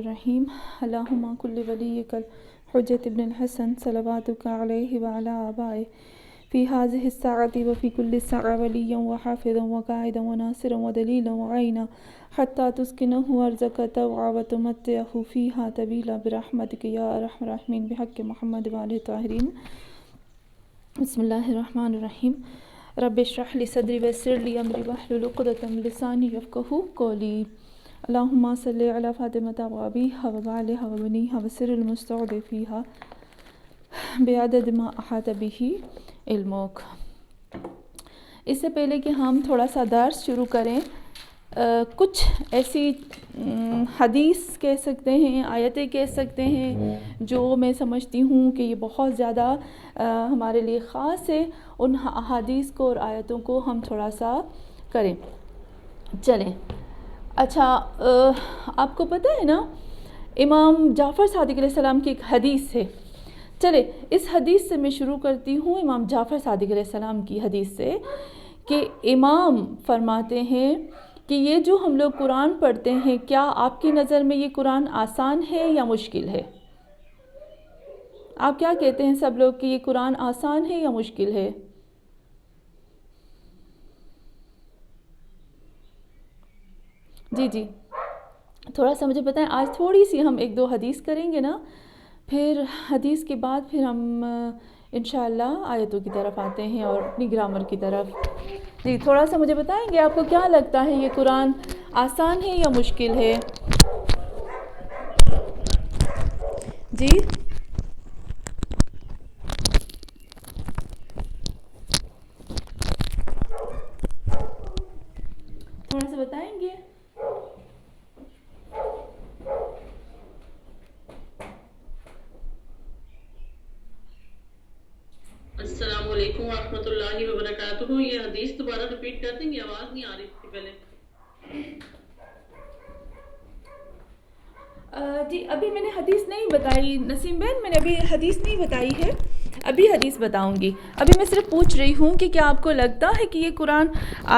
الرحیم اللہم کل ولیک الحجۃ ابن الحسن صلواتک علیہ وعلی آبائہ فی ہذہ الساعۃ وفی کل ساعۃ ولیا وحافظا وقائدا وناصرا ودلیلا وعینا حتی تسکنہ ارضک طوعا وتمتعہ فیہا طویلا برحمتک یا ارحم الراحمین بحق محمد وآلہ الطاہرین۔ بسم اللہ الرحمن الرحیم۔ رب اشرح لی صدری ویسر لی امری واحلل عقدۃ من لسانی یفقہوا قولی۔ اللہم صلی علی فاطمۃ وابیہا وبعلہا وبنیہا وسر المستودع بعدد ما احاط بہ علمک۔ اس سے پہلے کہ ہم تھوڑا سا درس شروع کریں، کچھ ایسی حدیث کہہ سکتے ہیں، آیتیں کہہ سکتے ہیں جو میں سمجھتی ہوں کہ یہ بہت زیادہ ہمارے لیے خاص ہے۔ ان احادیث کو اور آیتوں کو ہم تھوڑا سا کریں۔ چلیں، اچھا، آپ کو پتہ ہے نا امام جعفر صادق علیہ السلام کی ایک حدیث ہے۔ چلے اس حدیث سے میں شروع کرتی ہوں، امام جعفر صادق علیہ السلام کی حدیث سے، کہ امام فرماتے ہیں کہ یہ جو ہم لوگ قرآن پڑھتے ہیں، کیا آپ کی نظر میں یہ قرآن آسان ہے یا مشکل ہے؟ آپ کیا کہتے ہیں سب لوگ کہ یہ قرآن آسان ہے یا مشکل ہے؟ جی تھوڑا سا مجھے بتائیں۔ آج تھوڑی سی ہم ایک دو حدیث کریں گے نا، پھر حدیث کے بعد پھر ہم انشاءاللہ آیتوں کی طرف آتے ہیں اور اپنی گرامر کی طرف۔ جی تھوڑا سا مجھے بتائیں گے آپ کو کیا لگتا ہے یہ قرآن آسان ہے یا مشکل ہے؟ جی تھوڑا سا بتائیں گے۔ السلام علیکم ورحمۃ اللہ وبرکاتہ۔ یہ حدیث دوبارہ ریپیٹ کر دیں گے، آواز نہیں آ رہی تھی پہلے۔ جی ابھی میں نے حدیث نہیں بتائی نسیم بہن، میں نے ابھی حدیث نہیں بتائی ہے، ابھی حدیث بتاؤں گی۔ ابھی میں صرف پوچھ رہی ہوں کہ کیا آپ کو لگتا ہے کہ یہ قرآن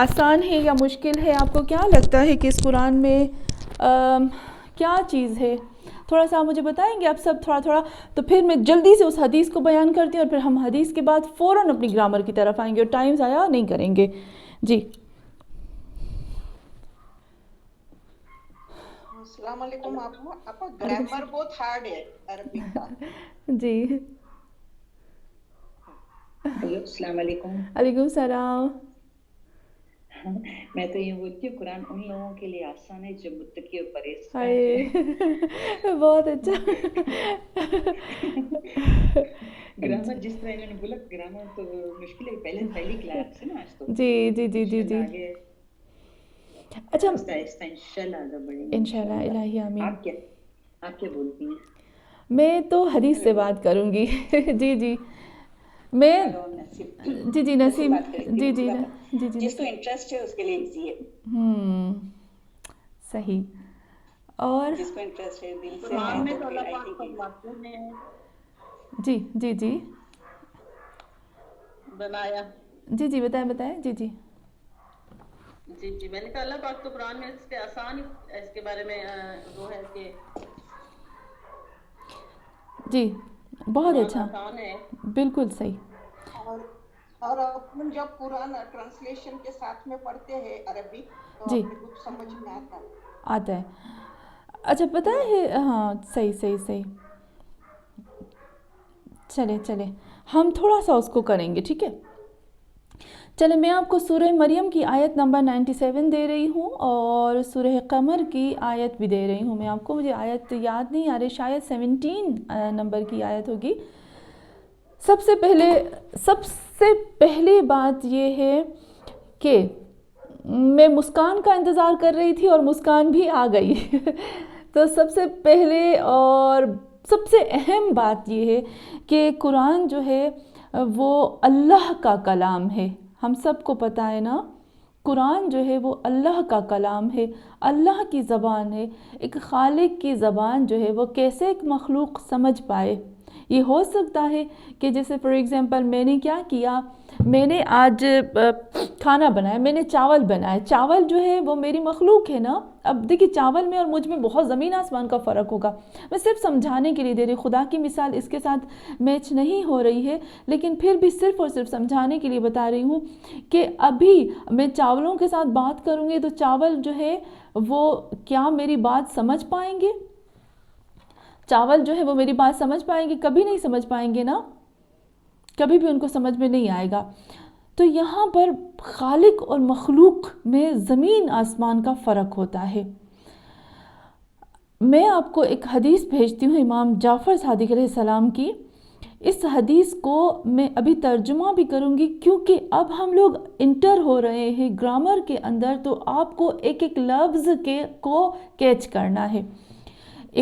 آسان ہے یا مشکل ہے؟ آپ کو کیا لگتا ہے کہ اس قرآن میں کیا چیز ہے؟ تھوڑا سا مجھے بتائیں گے آپ سب تھوڑا تھوڑا، تو پھر میں جلدی سے اس حدیث کو بیان کرتی ہوں اور پھر ہم حدیث کے بعد فوراً اپنی گرامر کی طرف آئیں گے اور ٹائم ضائع نہیں کریں گے۔ جی السلام علیکم۔ آپ کا گرامر بہت ہارڈ ہے عربک کا۔ جی السلام علیکم۔ علیکم السلام۔ میں تو یہ بولتی ہوں قرآن ان لوگوں کے لیے آسان ہے جو متقی اور پرہیزگار ہیں۔ بہت اچھا۔ گرامر جس طرح انہوں نے بولا، گرامر تو مشکل ہے، پہلی کلاس ہے نا آج تو۔ جی اچھا، انشاءاللہ آگے بڑھیں گے انشاءاللہ، الہی آمین۔ آپ کیا بولتی ہیں؟ میں تو حدیث سے بات کروں گی۔ جی میں جی نسیم، جی جس کو انٹرسٹ ہے اس کے لیے ایزی ہے۔ صحیح۔ اور جس کو انٹرسٹ ہے دل سے قرآن میں تو اللہ پاک فرماتے ہیں جی بنایا۔ جی بتائیں۔ جی میں نے کہا اللہ پاک تو قرآن میں اس کے آسان اس کے بارے میں وہ ہے کہ جی بہت اچھا، آسان ہے۔ بالکل صحیح۔ اور اپن جب قرآن ٹرانسلیشن کے ساتھ میں پڑھتے ہیں عربک تو جی اپنے کچھ سمجھ میں آتا ہے۔ اچھا پتہ ہے، ہاں صحیح۔ چلے ہم تھوڑا سا اس کو کریں گے، ٹھیک ہے؟ چلے میں آپ کو سورہ مریم کی آیت نمبر 97 دے رہی ہوں اور سورہ قمر کی آیت بھی دے رہی ہوں میں آپ کو۔ مجھے آیت یاد نہیں آ رہی، شاید 17 نمبر کی آیت ہوگی۔ سب سے پہلی بات یہ ہے کہ میں مسکان کا انتظار کر رہی تھی اور مسکان بھی آ گئی۔ تو سب سے پہلے اور سب سے اہم بات یہ ہے کہ قرآن جو ہے وہ اللہ کا کلام ہے۔ ہم سب کو پتہ ہے نا، قرآن جو ہے وہ اللہ کا کلام ہے، اللہ کی زبان ہے۔ ایک خالق کی زبان جو ہے وہ کیسے ایک مخلوق سمجھ پائے؟ یہ ہو سکتا ہے کہ جیسے فار ایگزامپل میں نے کیا کیا میں نے آج کھانا بنایا، میں نے چاول بنایا، چاول جو ہے وہ میری مخلوق ہے نا. اب دیکھیے چاول میں اور مجھ میں بہت زمین آسمان کا فرق ہوگا. میں صرف سمجھانے کے لیے دے رہی ہوں، خدا کی مثال اس کے ساتھ میچ نہیں ہو رہی ہے، لیکن پھر بھی صرف اور صرف سمجھانے کے لیے بتا رہی ہوں کہ ابھی میں چاولوں کے ساتھ بات کروں گی تو چاول جو ہے وہ کیا میری بات سمجھ پائیں گے؟ چاول جو ہے وہ میری بات سمجھ پائیں گے؟ کبھی نہیں سمجھ پائیں گے نا، کبھی بھی ان کو سمجھ میں نہیں آئے گا. تو یہاں پر خالق اور مخلوق میں زمین آسمان کا فرق ہوتا ہے. میں آپ کو ایک حدیث بھیجتی ہوں امام جعفر صادق علیہ السلام کی. اس حدیث کو میں ابھی ترجمہ بھی کروں گی کیونکہ اب ہم لوگ انٹر ہو رہے ہیں گرامر کے اندر، تو آپ کو ایک ایک لفظ کو کیچ کرنا ہے.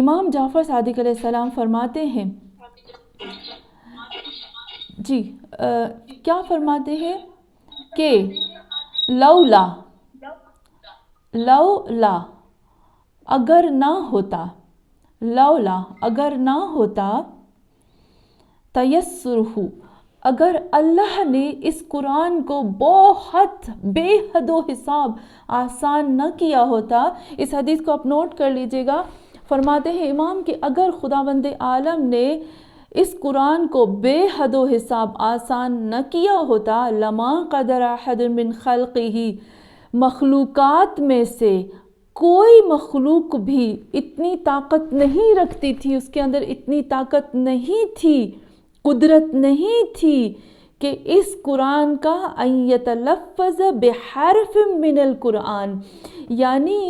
امام جعفر صادق علیہ السلام فرماتے ہیں، جی کیا فرماتے ہیں کہ لولا اگر نہ ہوتا، لولا اگر نہ ہوتا، تیسرہ اگر اللہ نے اس قرآن کو بہت بے حد و حساب آسان نہ کیا ہوتا. اس حدیث کو آپ نوٹ کر لیجئے گا. فرماتے ہیں امام کہ اگر خداوند عالم نے اس قرآن کو بے حد و حساب آسان نہ کیا ہوتا، لما قدر احد من خلقہ، مخلوقات میں سے کوئی مخلوق بھی اتنی طاقت نہیں رکھتی تھی، اس کے اندر اتنی طاقت نہیں تھی، قدرت نہیں تھی کہ اس قرآن کا ان یتلفظ بحرف من القرآن. یعنی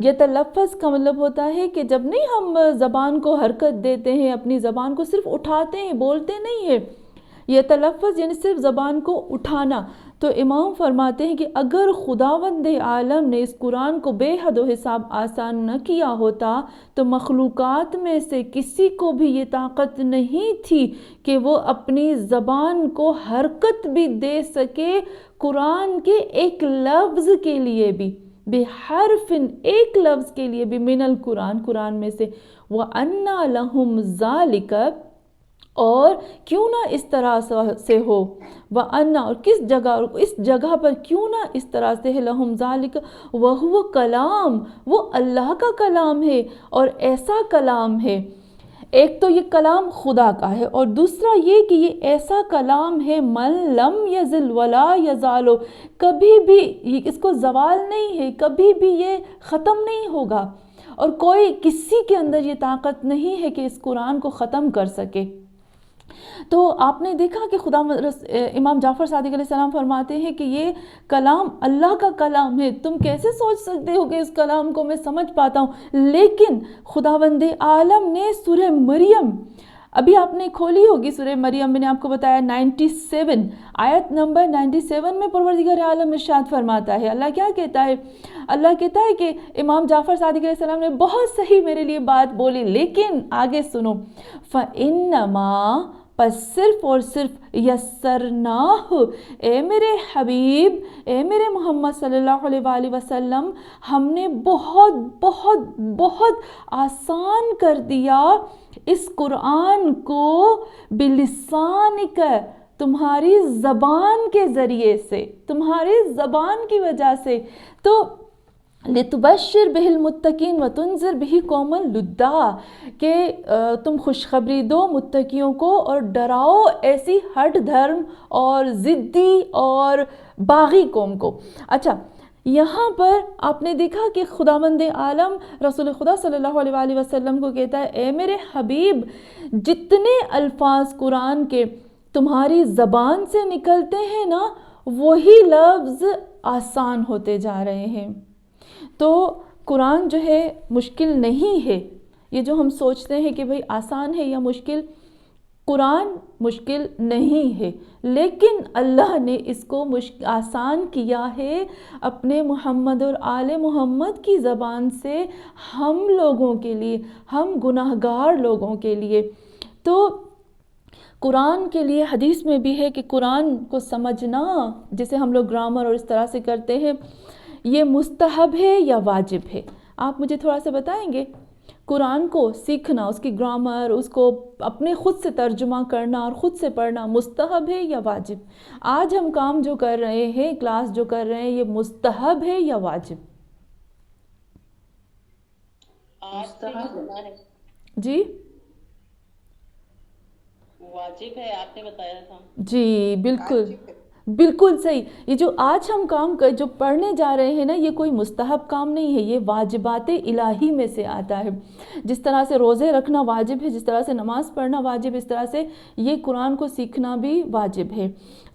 یتلفظ کا مطلب ہوتا ہے کہ جب نہیں ہم زبان کو حرکت دیتے ہیں، اپنی زبان کو صرف اٹھاتے ہیں، بولتے نہیں ہیں. یتلفظ یعنی صرف زبان کو اٹھانا. تو امام فرماتے ہیں کہ اگر خداوند عالم نے اس قرآن کو بے حد و حساب آسان نہ کیا ہوتا تو مخلوقات میں سے کسی کو بھی یہ طاقت نہیں تھی کہ وہ اپنی زبان کو حرکت بھی دے سکے قرآن کے ایک لفظ کے لیے بھی، بحرف ایک لفظ کے لیے بھی، من القرآن قرآن میں سے. وَأَنَّا لَهُمْ ذَلِكَ اور کیوں نہ اس طرح سے ہو، وَأَنَّا اور کس جگہ، اس جگہ پر کیوں نہ اس طرح سے ہے، لَهُمْ ذَلِكَ وَهُوَ کلام، وہ اللہ کا کلام ہے اور ایسا کلام ہے. ایک تو یہ کلام خدا کا ہے اور دوسرا یہ کہ یہ ایسا کلام ہے من لم یزل ولا یزالو، کبھی بھی اس کو زوال نہیں ہے، کبھی بھی یہ ختم نہیں ہوگا اور کوئی کسی کے اندر یہ طاقت نہیں ہے کہ اس قرآن کو ختم کر سکے. تو آپ نے دیکھا کہ امام جعفر صادق علیہ السلام فرماتے ہیں کہ یہ کلام اللہ کا کلام ہے. تم کیسے سوچ سکتے ہو کہ اس کلام کو میں سمجھ پاتا ہوں؟ لیکن خداوند عالم نے سورہ مریم، ابھی آپ نے کھولی ہوگی سورہ مریم، میں نے آپ کو بتایا 97 آیت نمبر 97 میں پروردگار عالم ارشاد فرماتا ہے. اللہ کیا کہتا ہے؟ اللہ کہتا ہے کہ امام جعفر صادق علیہ السلام نے بہت صحیح میرے لیے بات بولی، لیکن آگے سنو، فَإِنَّمَا پس صرف اور صرف یسرناہ، اے میرے حبیب، اے میرے محمد صلی اللہ علیہ وآلہ وسلم، ہم نے بہت بہت بہت آسان کر دیا اس قرآن کو، بلسانک، تمہاری زبان کے ذریعے سے، تمہاری زبان کی وجہ سے. تو لِتُبَشِّرْ بِهِ الْمُتَّقِينَ وَتُنذِرْ بِهِ قَوْمًا لُدًّا، کہ تم خوشخبری دو متقیوں کو اور ڈراؤ ایسی ہٹ دھرم اور ضدی اور باغی قوم کو. اچھا، یہاں پر آپ نے دیکھا کہ خداوند عالم رسول خدا صلی اللہ علیہ وآلہ وسلم کو کہتا ہے، اے میرے حبیب، جتنے الفاظ قرآن کے تمہاری زبان سے نکلتے ہیں نا، وہی لفظ آسان ہوتے جا رہے ہیں. تو قرآن جو ہے مشکل نہیں ہے. یہ جو ہم سوچتے ہیں کہ بھئی آسان ہے یا مشکل، قرآن مشکل نہیں ہے، لیکن اللہ نے اس کو آسان کیا ہے اپنے محمد اور آل محمد کی زبان سے، ہم لوگوں کے لیے، ہم گناہگار لوگوں کے لیے. تو قرآن کے لیے حدیث میں بھی ہے کہ قرآن کو سمجھنا، جسے ہم لوگ گرامر اور اس طرح سے کرتے ہیں، یہ مستحب ہے یا واجب ہے؟ آپ مجھے تھوڑا سا بتائیں گے قرآن کو سیکھنا، اس کی گرامر، اس کو اپنے خود سے ترجمہ کرنا اور خود سے پڑھنا مستحب ہے یا واجب؟ آج ہم کام جو کر رہے ہیں، کلاس جو کر رہے ہیں، یہ مستحب ہے یا واجب؟ جی واجب ہے، آپ نے بتایا تھا. جی بالکل بالکل صحیح. یہ جو آج ہم کام جو پڑھنے جا رہے ہیں نا، یہ کوئی مستحب کام نہیں ہے، یہ واجبات الہی میں سے آتا ہے. جس طرح سے روزے رکھنا واجب ہے، جس طرح سے نماز پڑھنا واجب ہے، اس طرح سے یہ قرآن کو سیکھنا بھی واجب ہے.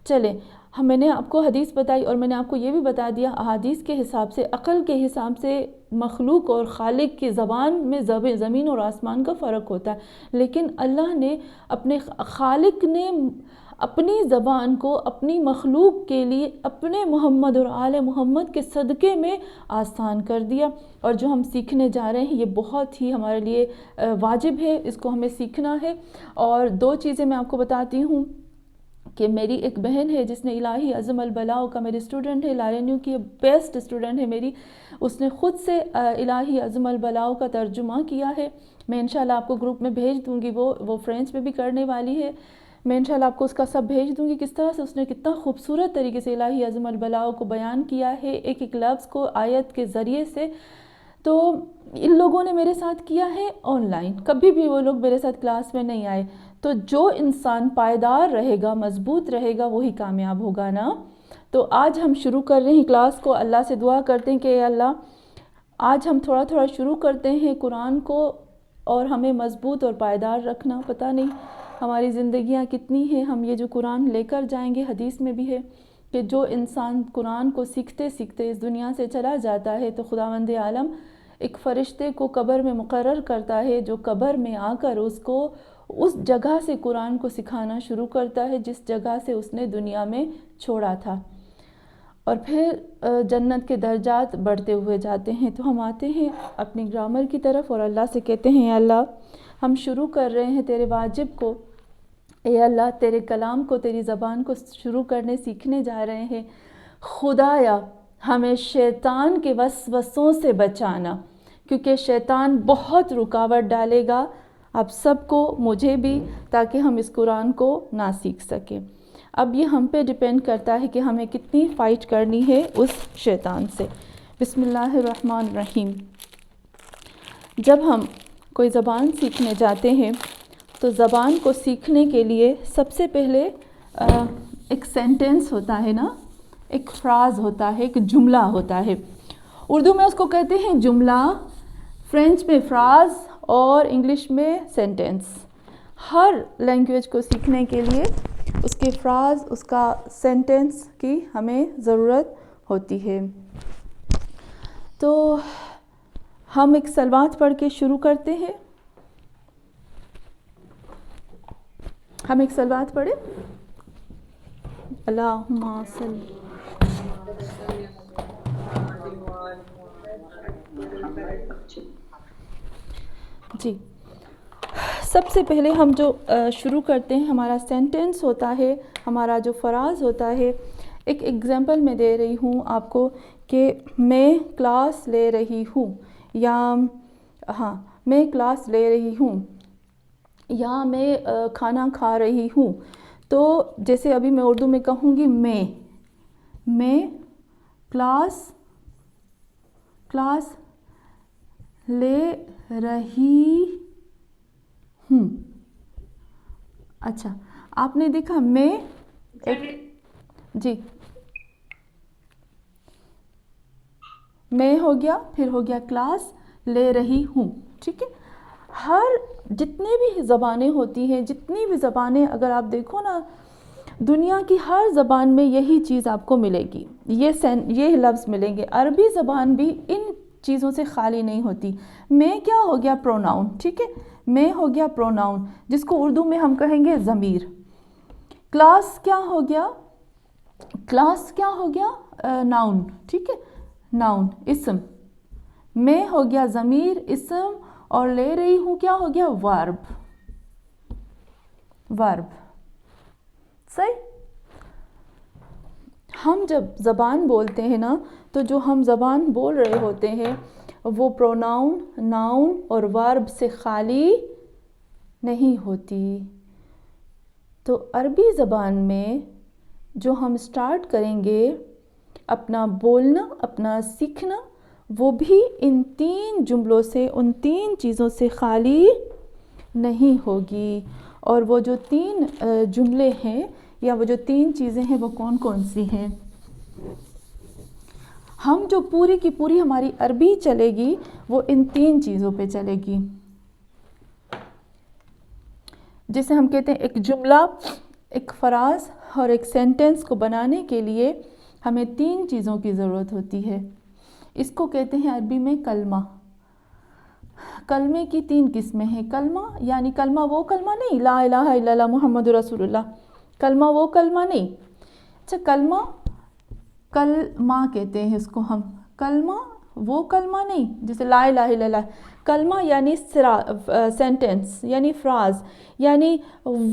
چلیں، میں نے آپ کو حدیث بتائی اور میں نے آپ کو یہ بھی بتا دیا احادیث کے حساب سے، عقل کے حساب سے مخلوق اور خالق کی زبان میں زمین اور آسمان کا فرق ہوتا ہے. لیکن اللہ نے اپنے خالق نے اپنی زبان کو اپنی مخلوق کے لیے اپنے محمد اور آل محمد کے صدقے میں آسان کر دیا. اور جو ہم سیکھنے جا رہے ہیں یہ بہت ہی ہمارے لیے واجب ہے، اس کو ہمیں سیکھنا ہے. اور دو چیزیں میں آپ کو بتاتی ہوں کہ میری ایک بہن ہے جس نے الہی عظم البلاؤ کا میری اسٹوڈنٹ ہے، لارینیو کی بیسٹ اسٹوڈنٹ ہے میری، اس نے خود سے الہی عظم البلاؤ کا ترجمہ کیا ہے. میں انشاءاللہ آپ کو گروپ میں بھیج دوں گی، وہ فرینچ میں بھی کرنے والی ہے. میں انشاءاللہ آپ کو اس کا سب بھیج دوں گی، کس طرح سے اس نے کتنا خوبصورت طریقے سے الہی عظم البلاؤ کو بیان کیا ہے، ایک ایک لفظ کو آیت کے ذریعے سے. تو ان لوگوں نے میرے ساتھ کیا ہے آن لائن، کبھی بھی وہ لوگ میرے ساتھ کلاس میں نہیں آئے. تو جو انسان پائیدار رہے گا، مضبوط رہے گا، وہی کامیاب ہوگا نا. تو آج ہم شروع کر رہے ہیں کلاس کو، اللہ سے دعا کرتے ہیں کہ اے اللہ آج ہم تھوڑا تھوڑا شروع کرتے ہیں قرآن کو، اور ہمیں مضبوط اور پائیدار رکھنا. پتہ نہیں ہماری زندگیاں کتنی ہیں، ہم یہ جو قرآن لے کر جائیں گے. حدیث میں بھی ہے کہ جو انسان قرآن کو سیکھتے سیکھتے اس دنیا سے چلا جاتا ہے تو خداوند عالم ایک فرشتے کو قبر میں مقرر کرتا ہے، جو قبر میں آ کر اس کو اس جگہ سے قرآن کو سکھانا شروع کرتا ہے جس جگہ سے اس نے دنیا میں چھوڑا تھا. اور پھر جنت کے درجات بڑھتے ہوئے جاتے ہیں. تو ہم آتے ہیں اپنی گرامر کی طرف اور اللہ سے کہتے ہیں اے اللہ ہم شروع کر رہے ہیں تیرے واجب کو، اے اللہ تیرے کلام کو، تیری زبان کو شروع کرنے سیکھنے جا رہے ہیں. خدایا ہمیں شیطان کے وسوسوں سے بچانا، کیونکہ شیطان بہت رکاوٹ ڈالے گا آپ سب کو، مجھے بھی، تاکہ ہم اس قرآن کو نہ سیکھ سکیں. اب یہ ہم پہ ڈیپینڈ کرتا ہے کہ ہمیں کتنی فائٹ کرنی ہے اس شیطان سے. بسم اللہ الرحمن الرحیم. جب ہم کوئی زبان سیکھنے جاتے ہیں تو زبان کو سیکھنے کے لیے سب سے پہلے ایک سینٹنس ہوتا ہے نا، ایک فراز ہوتا ہے، ایک جملہ ہوتا ہے. اردو میں اس کو کہتے ہیں جملہ، فرینچ میں فراز اور انگلش میں سینٹنس. ہر لینگویج کو سیکھنے کے لیے اس کے فراز، اس کا سینٹنس کی ہمیں ضرورت ہوتی ہے. تو ہم ایک صلوات پڑھ کے شروع کرتے ہیں. ہم ایک صلوات پڑھیں. اللہم صلی. جی سب سے پہلے ہم جو شروع کرتے ہیں، ہمارا سینٹنس ہوتا ہے، ہمارا جو فراز ہوتا ہے. ایک ایگزامپل میں دے رہی ہوں آپ کو کہ میں کلاس لے رہی ہوں، یا میں کلاس لے رہی ہوں، یا میں کھانا کھا رہی ہوں. تو جیسے ابھی میں اردو میں کہوں گی میں کلاس لے رہی ہوں. اچھا آپ نے دیکھا میں جی میں ہو گیا، پھر ہو گیا کلاس لے رہی ہوں. ٹھیک ہے، ہر جتنے بھی زبانیں ہوتی ہیں، جتنی بھی زبانیں اگر آپ دیکھو نا، دنیا کی ہر زبان میں یہی چیز آپ کو ملے گی، یہ لفظ ملیں گے. عربی زبان بھی ان چیزوں سے خالی نہیں ہوتی. میں کیا ہو گیا پروناؤن. ٹھیک ہے، میں ہو گیا پروناؤن جس کو اردو میں ہم کہیں گے ضمیر. کلاس کیا ہو گیا، کلاس کیا ہو گیا ناؤن. ٹھیک ہے، ناؤن اسم. میں ہو گیا ضمیر اسم، اور لے رہی ہوں کیا ہو گیا ورب. صحیح. ہم جب زبان بولتے ہیں نا، تو جو ہم زبان بول رہے ہوتے ہیں وہ پروناؤن، ناؤن اور ورب سے خالی نہیں ہوتی. تو عربی زبان میں جو ہم سٹارٹ کریں گے اپنا بولنا، اپنا سیکھنا، وہ بھی ان 3 جملوں سے، ان 3 چیزوں سے خالی نہیں ہوگی. اور وہ جو 3 جملے ہیں یا وہ جو 3 چیزیں ہیں وہ کون کون سی ہیں؟ ہم جو پوری کی پوری ہماری عربی چلے گی وہ ان 3 چیزوں پہ چلے گی، جسے ہم کہتے ہیں ایک جملہ، ایک فراز اور ایک سینٹنس کو بنانے کے لیے ہمیں 3 چیزوں کی ضرورت ہوتی ہے. اس کو کہتے ہیں عربی میں کلمہ. کلمے کی 3 قسمیں ہیں. کلمہ یعنی کلمہ وہ کلمہ نہیں، لا الہ الا اللہ محمد رسول اللہ، کلمہ وہ کلمہ نہیں. اچھا، کلمہ کلمہ کہتے ہیں اس کو ہم، کلمہ وہ کلمہ نہیں جیسے لا الہ الا اللہ. کلمہ یعنی سینٹنس، یعنی فراز، یعنی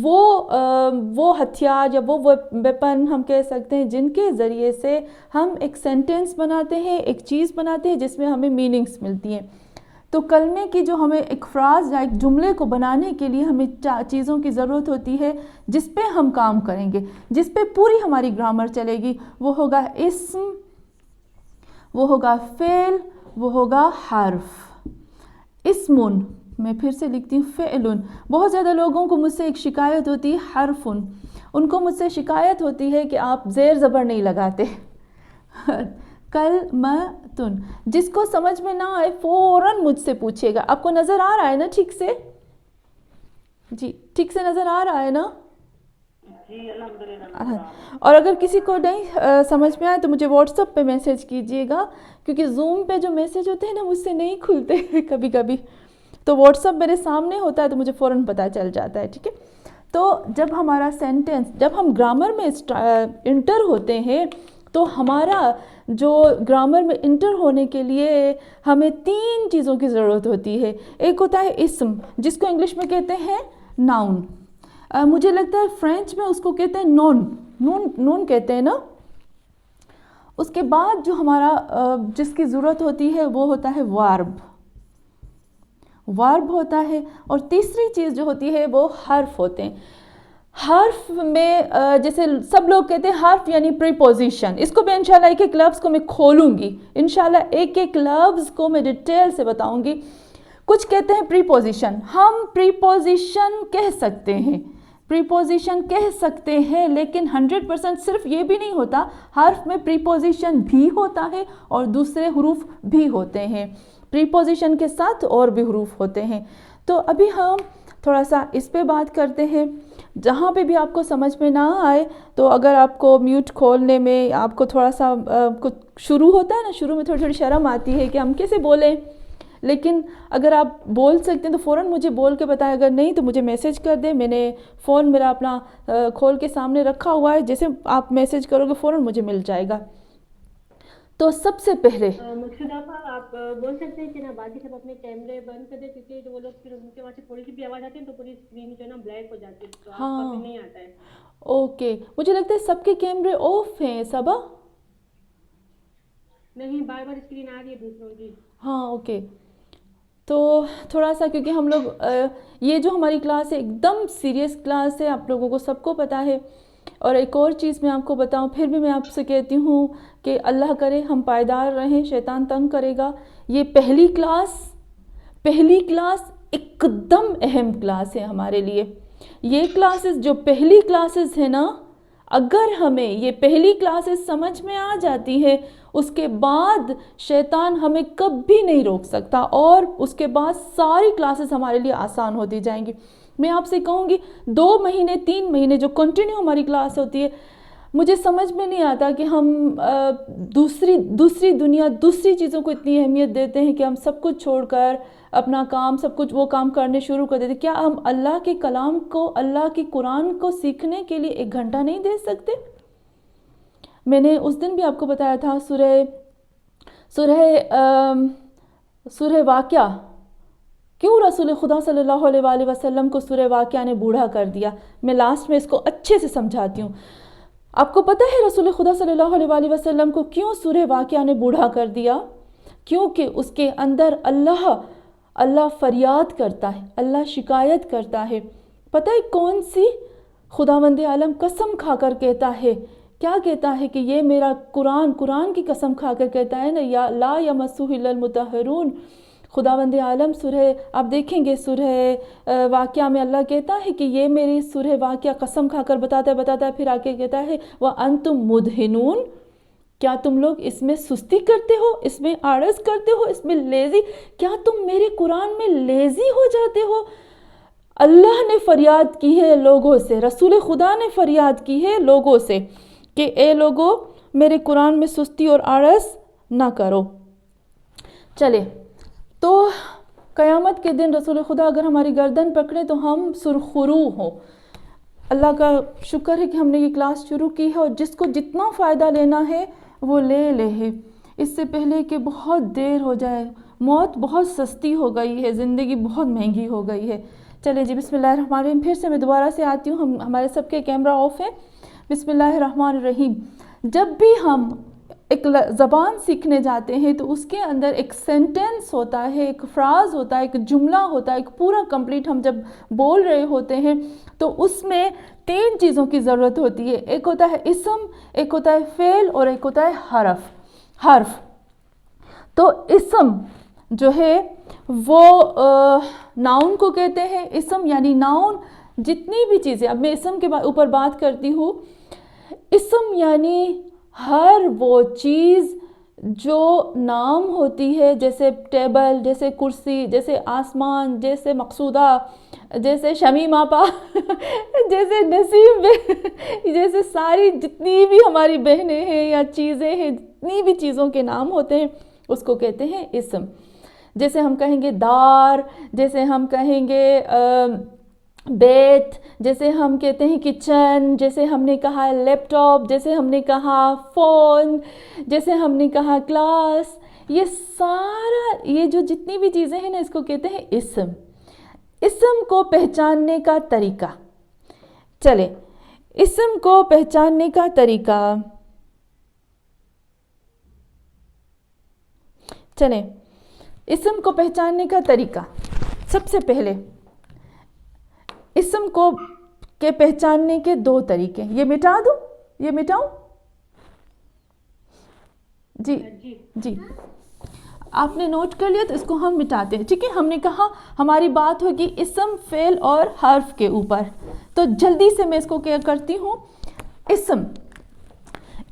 وہ ہتھیار یا وہ ویپن ہم کہہ سکتے ہیں جن کے ذریعے سے ہم ایک سینٹنس بناتے ہیں، ایک چیز بناتے ہیں جس میں ہمیں میننگز ملتی ہیں. تو کلمے کی جو ہمیں ایک فراز یا ایک جملے کو بنانے کے لیے ہمیں چیزوں کی ضرورت ہوتی ہے جس پہ ہم کام کریں گے، جس پہ پوری ہماری گرامر چلے گی. وہ ہوگا اسم، وہ ہوگا فعل، وہ ہوگا حرف. اسمن، میں پھر سے لکھتی ہوں، فعلن. بہت زیادہ لوگوں کو مجھ سے ایک شکایت ہوتی ہے حرفن، ان کو مجھ سے شکایت ہوتی ہے کہ آپ زیر زبر نہیں لگاتے. کلمتن، جس کو سمجھ میں نہ آئے فوراً مجھ سے پوچھے گا. آپ کو نظر آ رہا ہے نا ٹھیک سے؟ جی ٹھیک سے نظر آ رہا ہے نا؟ جی الحمدللہ. اور اگر کسی کو نہیں سمجھ میں آئے تو مجھے واٹس ایپ پہ میسیج کیجیے گا، کیونکہ زوم پہ جو میسیج ہوتے ہیں نا مجھ سے نہیں کھلتے کبھی کبھی، تو واٹس ایپ میرے سامنے ہوتا ہے تو مجھے فوراً پتہ چل جاتا ہے. ٹھیک ہے، تو جب ہمارا سینٹنس، جب ہم گرامر میں انٹر ہوتے ہیں تو ہمارا جو گرامر میں انٹر ہونے کے لیے ہمیں 3 چیزوں کی ضرورت ہوتی ہے. ایک ہوتا ہے اسم، جس کو انگلش میں کہتے ہیں ناؤن. مجھے لگتا ہے فرینچ میں اس کو کہتے ہیں نون کہتے ہیں نا. اس کے بعد جو ہمارا جس کی ضرورت ہوتی ہے وہ ہوتا ہے وارب ہوتا ہے. اور تیسری چیز جو ہوتی ہے وہ حرف ہوتے ہیں. حرف میں جیسے سب لوگ کہتے ہیں حرف یعنی پریپوزیشن. اس کو بھی انشاءاللہ ایک ایک لفظ کو میں کھولوں گی، انشاءاللہ ایک ایک لفظ کو میں ڈیٹیل سے بتاؤں گی. کچھ کہتے ہیں پریپوزیشن، ہم پریپوزیشن کہہ سکتے ہیں، پریپوزیشن کہہ سکتے ہیں، لیکن 100% صرف یہ بھی نہیں ہوتا. حرف میں پریپوزیشن بھی ہوتا ہے اور دوسرے حروف بھی ہوتے ہیں. پریپوزیشن کے ساتھ اور بھی حروف ہوتے ہیں. تو ابھی ہم تھوڑا سا اس پہ بات کرتے ہیں. جہاں پہ بھی آپ کو سمجھ میں نہ آئے تو اگر آپ کو میوٹ کھولنے میں آپ کو تھوڑا سا کچھ شروع ہوتا ہے نا، شروع میں تھوڑی شرم آتی ہے کہ ہم کیسے بولیں، لیکن اگر آپ بول سکتے ہیں تو فوراً مجھے بول کے بتائیں. اگر نہیں تو مجھے میسیج کر دیں. میں نے فون میرا اپنا کھول کے سامنے رکھا ہوا ہے، جیسے آپ میسیج کرو گے فوراً مجھے مل جائے گا. تو سب سے پہلے مقصود آپ بول سکتے ہیں کہ نا باقی سب اپنے کیمرے بند کر دیں، کیونکہ جو وہ لوگ پھر ان کے وہاں سے تھوڑی سی بھی آواز آتی ہے تو پوری اسکرین جو ہے نا بلیک ہو جاتی ہے، تو آپ کا بھی نہیں آتا ہے. اوکے، مجھے لگتا ہے سب کے کیمرے آف ہیں. صبا نہیں، بار بار اسکرین آ رہی ہے دوسروں کی. ہاں اوکے. تو تھوڑا سا کیونکہ ہم لوگ یہ جو ہماری کلاس ہے ایک دم سیریس کلاس ہے، آپ لوگوں کو سب کو پتہ ہے. اور ایک اور چیز میں آپ کو بتاؤں، پھر بھی میں آپ سے کہتی ہوں کہ اللہ کرے ہم پائیدار رہیں، شیطان تنگ کرے گا. یہ پہلی کلاس ایک دم اہم کلاس ہے ہمارے لیے. یہ کلاسز جو پہلی کلاسز ہیں نا، اگر ہمیں یہ پہلی کلاسز سمجھ میں آ جاتی ہے، اس کے بعد شیطان ہمیں کبھی نہیں روک سکتا، اور اس کے بعد ساری کلاسز ہمارے لیے آسان ہوتی جائیں گی. میں آپ سے کہوں گی 2 مہینے 3 مہینے جو کنٹینیو ہماری کلاس ہوتی ہے، مجھے سمجھ میں نہیں آتا کہ ہم دوسری دنیا، دوسری چیزوں کو اتنی اہمیت دیتے ہیں کہ ہم سب کچھ چھوڑ کر اپنا کام، سب کچھ وہ کام کرنے شروع کر دیتے. کیا ہم اللہ کے کلام کو، اللہ کے قرآن کو سیکھنے کے لیے 1 گھنٹہ نہیں دے سکتے؟ میں نے اس دن بھی آپ کو بتایا تھا سورہ واقعہ، کیوں رسول خدا صلی اللہ علیہ وآلہ وسلم کو سورہ واقعہ نے بوڑھا کر دیا. میں لاسٹ میں اس کو اچھے سے سمجھاتی ہوں. آپ کو پتہ ہے رسول خدا صلی اللہ علیہ وآلہ وسلم کو کیوں سورہ واقعہ نے بوڑھا کر دیا؟ کیونکہ اس کے اندر اللہ فریاد کرتا ہے، اللہ شکایت کرتا ہے. پتہ ہے کون سی؟ خداوند عالم قسم کھا کر کہتا ہے، کیا کہتا ہے کہ یہ میرا قرآن کی قسم کھا کر کہتا ہے نا، یا لا یمسہ الا المطہرون. خداوند عالم سورہ، آپ دیکھیں گے سورہ واقعہ میں اللہ کہتا ہے کہ یہ میری سورہ واقعہ قسم کھا کر بتاتا ہے، پھر آگے کہتا ہے وَأَنْتُمْ مُدْهِنُونَ، کیا تم لوگ اس میں سستی کرتے ہو، اس میں آڑس کرتے ہو، اس میں لیزی، کیا تم میرے قرآن میں لیزی ہو جاتے ہو؟ اللہ نے فریاد کی ہے لوگوں سے، رسول خدا نے فریاد کی ہے لوگوں سے کہ اے لوگوں میرے قرآن میں سستی اور آڑس نہ کرو. چلے تو قیامت کے دن رسول خدا اگر ہماری گردن پکڑے تو ہم سرخرو ہوں. اللہ کا شکر ہے کہ ہم نے یہ کلاس شروع کی ہے، اور جس کو جتنا فائدہ لینا ہے وہ لے ہے، اس سے پہلے کہ بہت دیر ہو جائے. موت بہت سستی ہو گئی ہے، زندگی بہت مہنگی ہو گئی ہے. چلے جی بسم اللہ الرحمن الرحیم. پھر سے میں دوبارہ سے آتی ہوں، ہمارے سب کے کیمرہ آف ہے. بسم اللہ الرحمن الرحیم. جب بھی ہم ایک زبان سیکھنے جاتے ہیں تو اس کے اندر ایک سینٹنس ہوتا ہے، ایک فراز ہوتا ہے، ایک جملہ ہوتا ہے، ایک پورا کمپلیٹ ہم جب بول رہے ہوتے ہیں تو اس میں 3 چیزوں کی ضرورت ہوتی ہے. ایک ہوتا ہے اسم، ایک ہوتا ہے فعل، اور ایک ہوتا ہے حرف. تو اسم جو ہے وہ ناؤن کو کہتے ہیں. اسم یعنی ناؤن، جتنی بھی چیزیں، اب میں اسم کے اوپر بات کرتی ہوں. اسم یعنی ہر وہ چیز جو نام ہوتی ہے، جیسے ٹیبل، جیسے کرسی، جیسے آسمان، جیسے مقصودہ، جیسے شمیم آپا جیسے نسیم، جیسے ساری جتنی بھی ہماری بہنیں ہیں یا چیزیں ہیں، جتنی بھی چیزوں کے نام ہوتے ہیں اس کو کہتے ہیں اسم. جیسے ہم کہیں گے دار، جیسے ہم کہیں گے بیت، جیسے ہم کہتے ہیں کچن، جیسے ہم نے کہا لیپ ٹاپ، جیسے ہم نے کہا فون، جیسے ہم نے کہا کلاس. یہ سارا، یہ جو جتنی بھی چیزیں ہیں نا، اس کو کہتے ہیں اسم. اسم کو پہچاننے کا طریقہ. چلے اسم کو پہچاننے کا طریقہ، چلیں اسم کو پہچاننے کا طریقہ. سب سے پہلے اسم کو کے پہچاننے کے 2 طریقے. یہ مٹا دوں، یہ مٹاؤں؟ جی آپ نے نوٹ کر لیا تو اس کو ہم مٹاتے ہیں. ٹھیک ہے، ہم نے کہا ہماری بات ہوگی اسم، فعل اور حرف کے اوپر. تو جلدی سے میں اس کو کیا کرتی ہوں.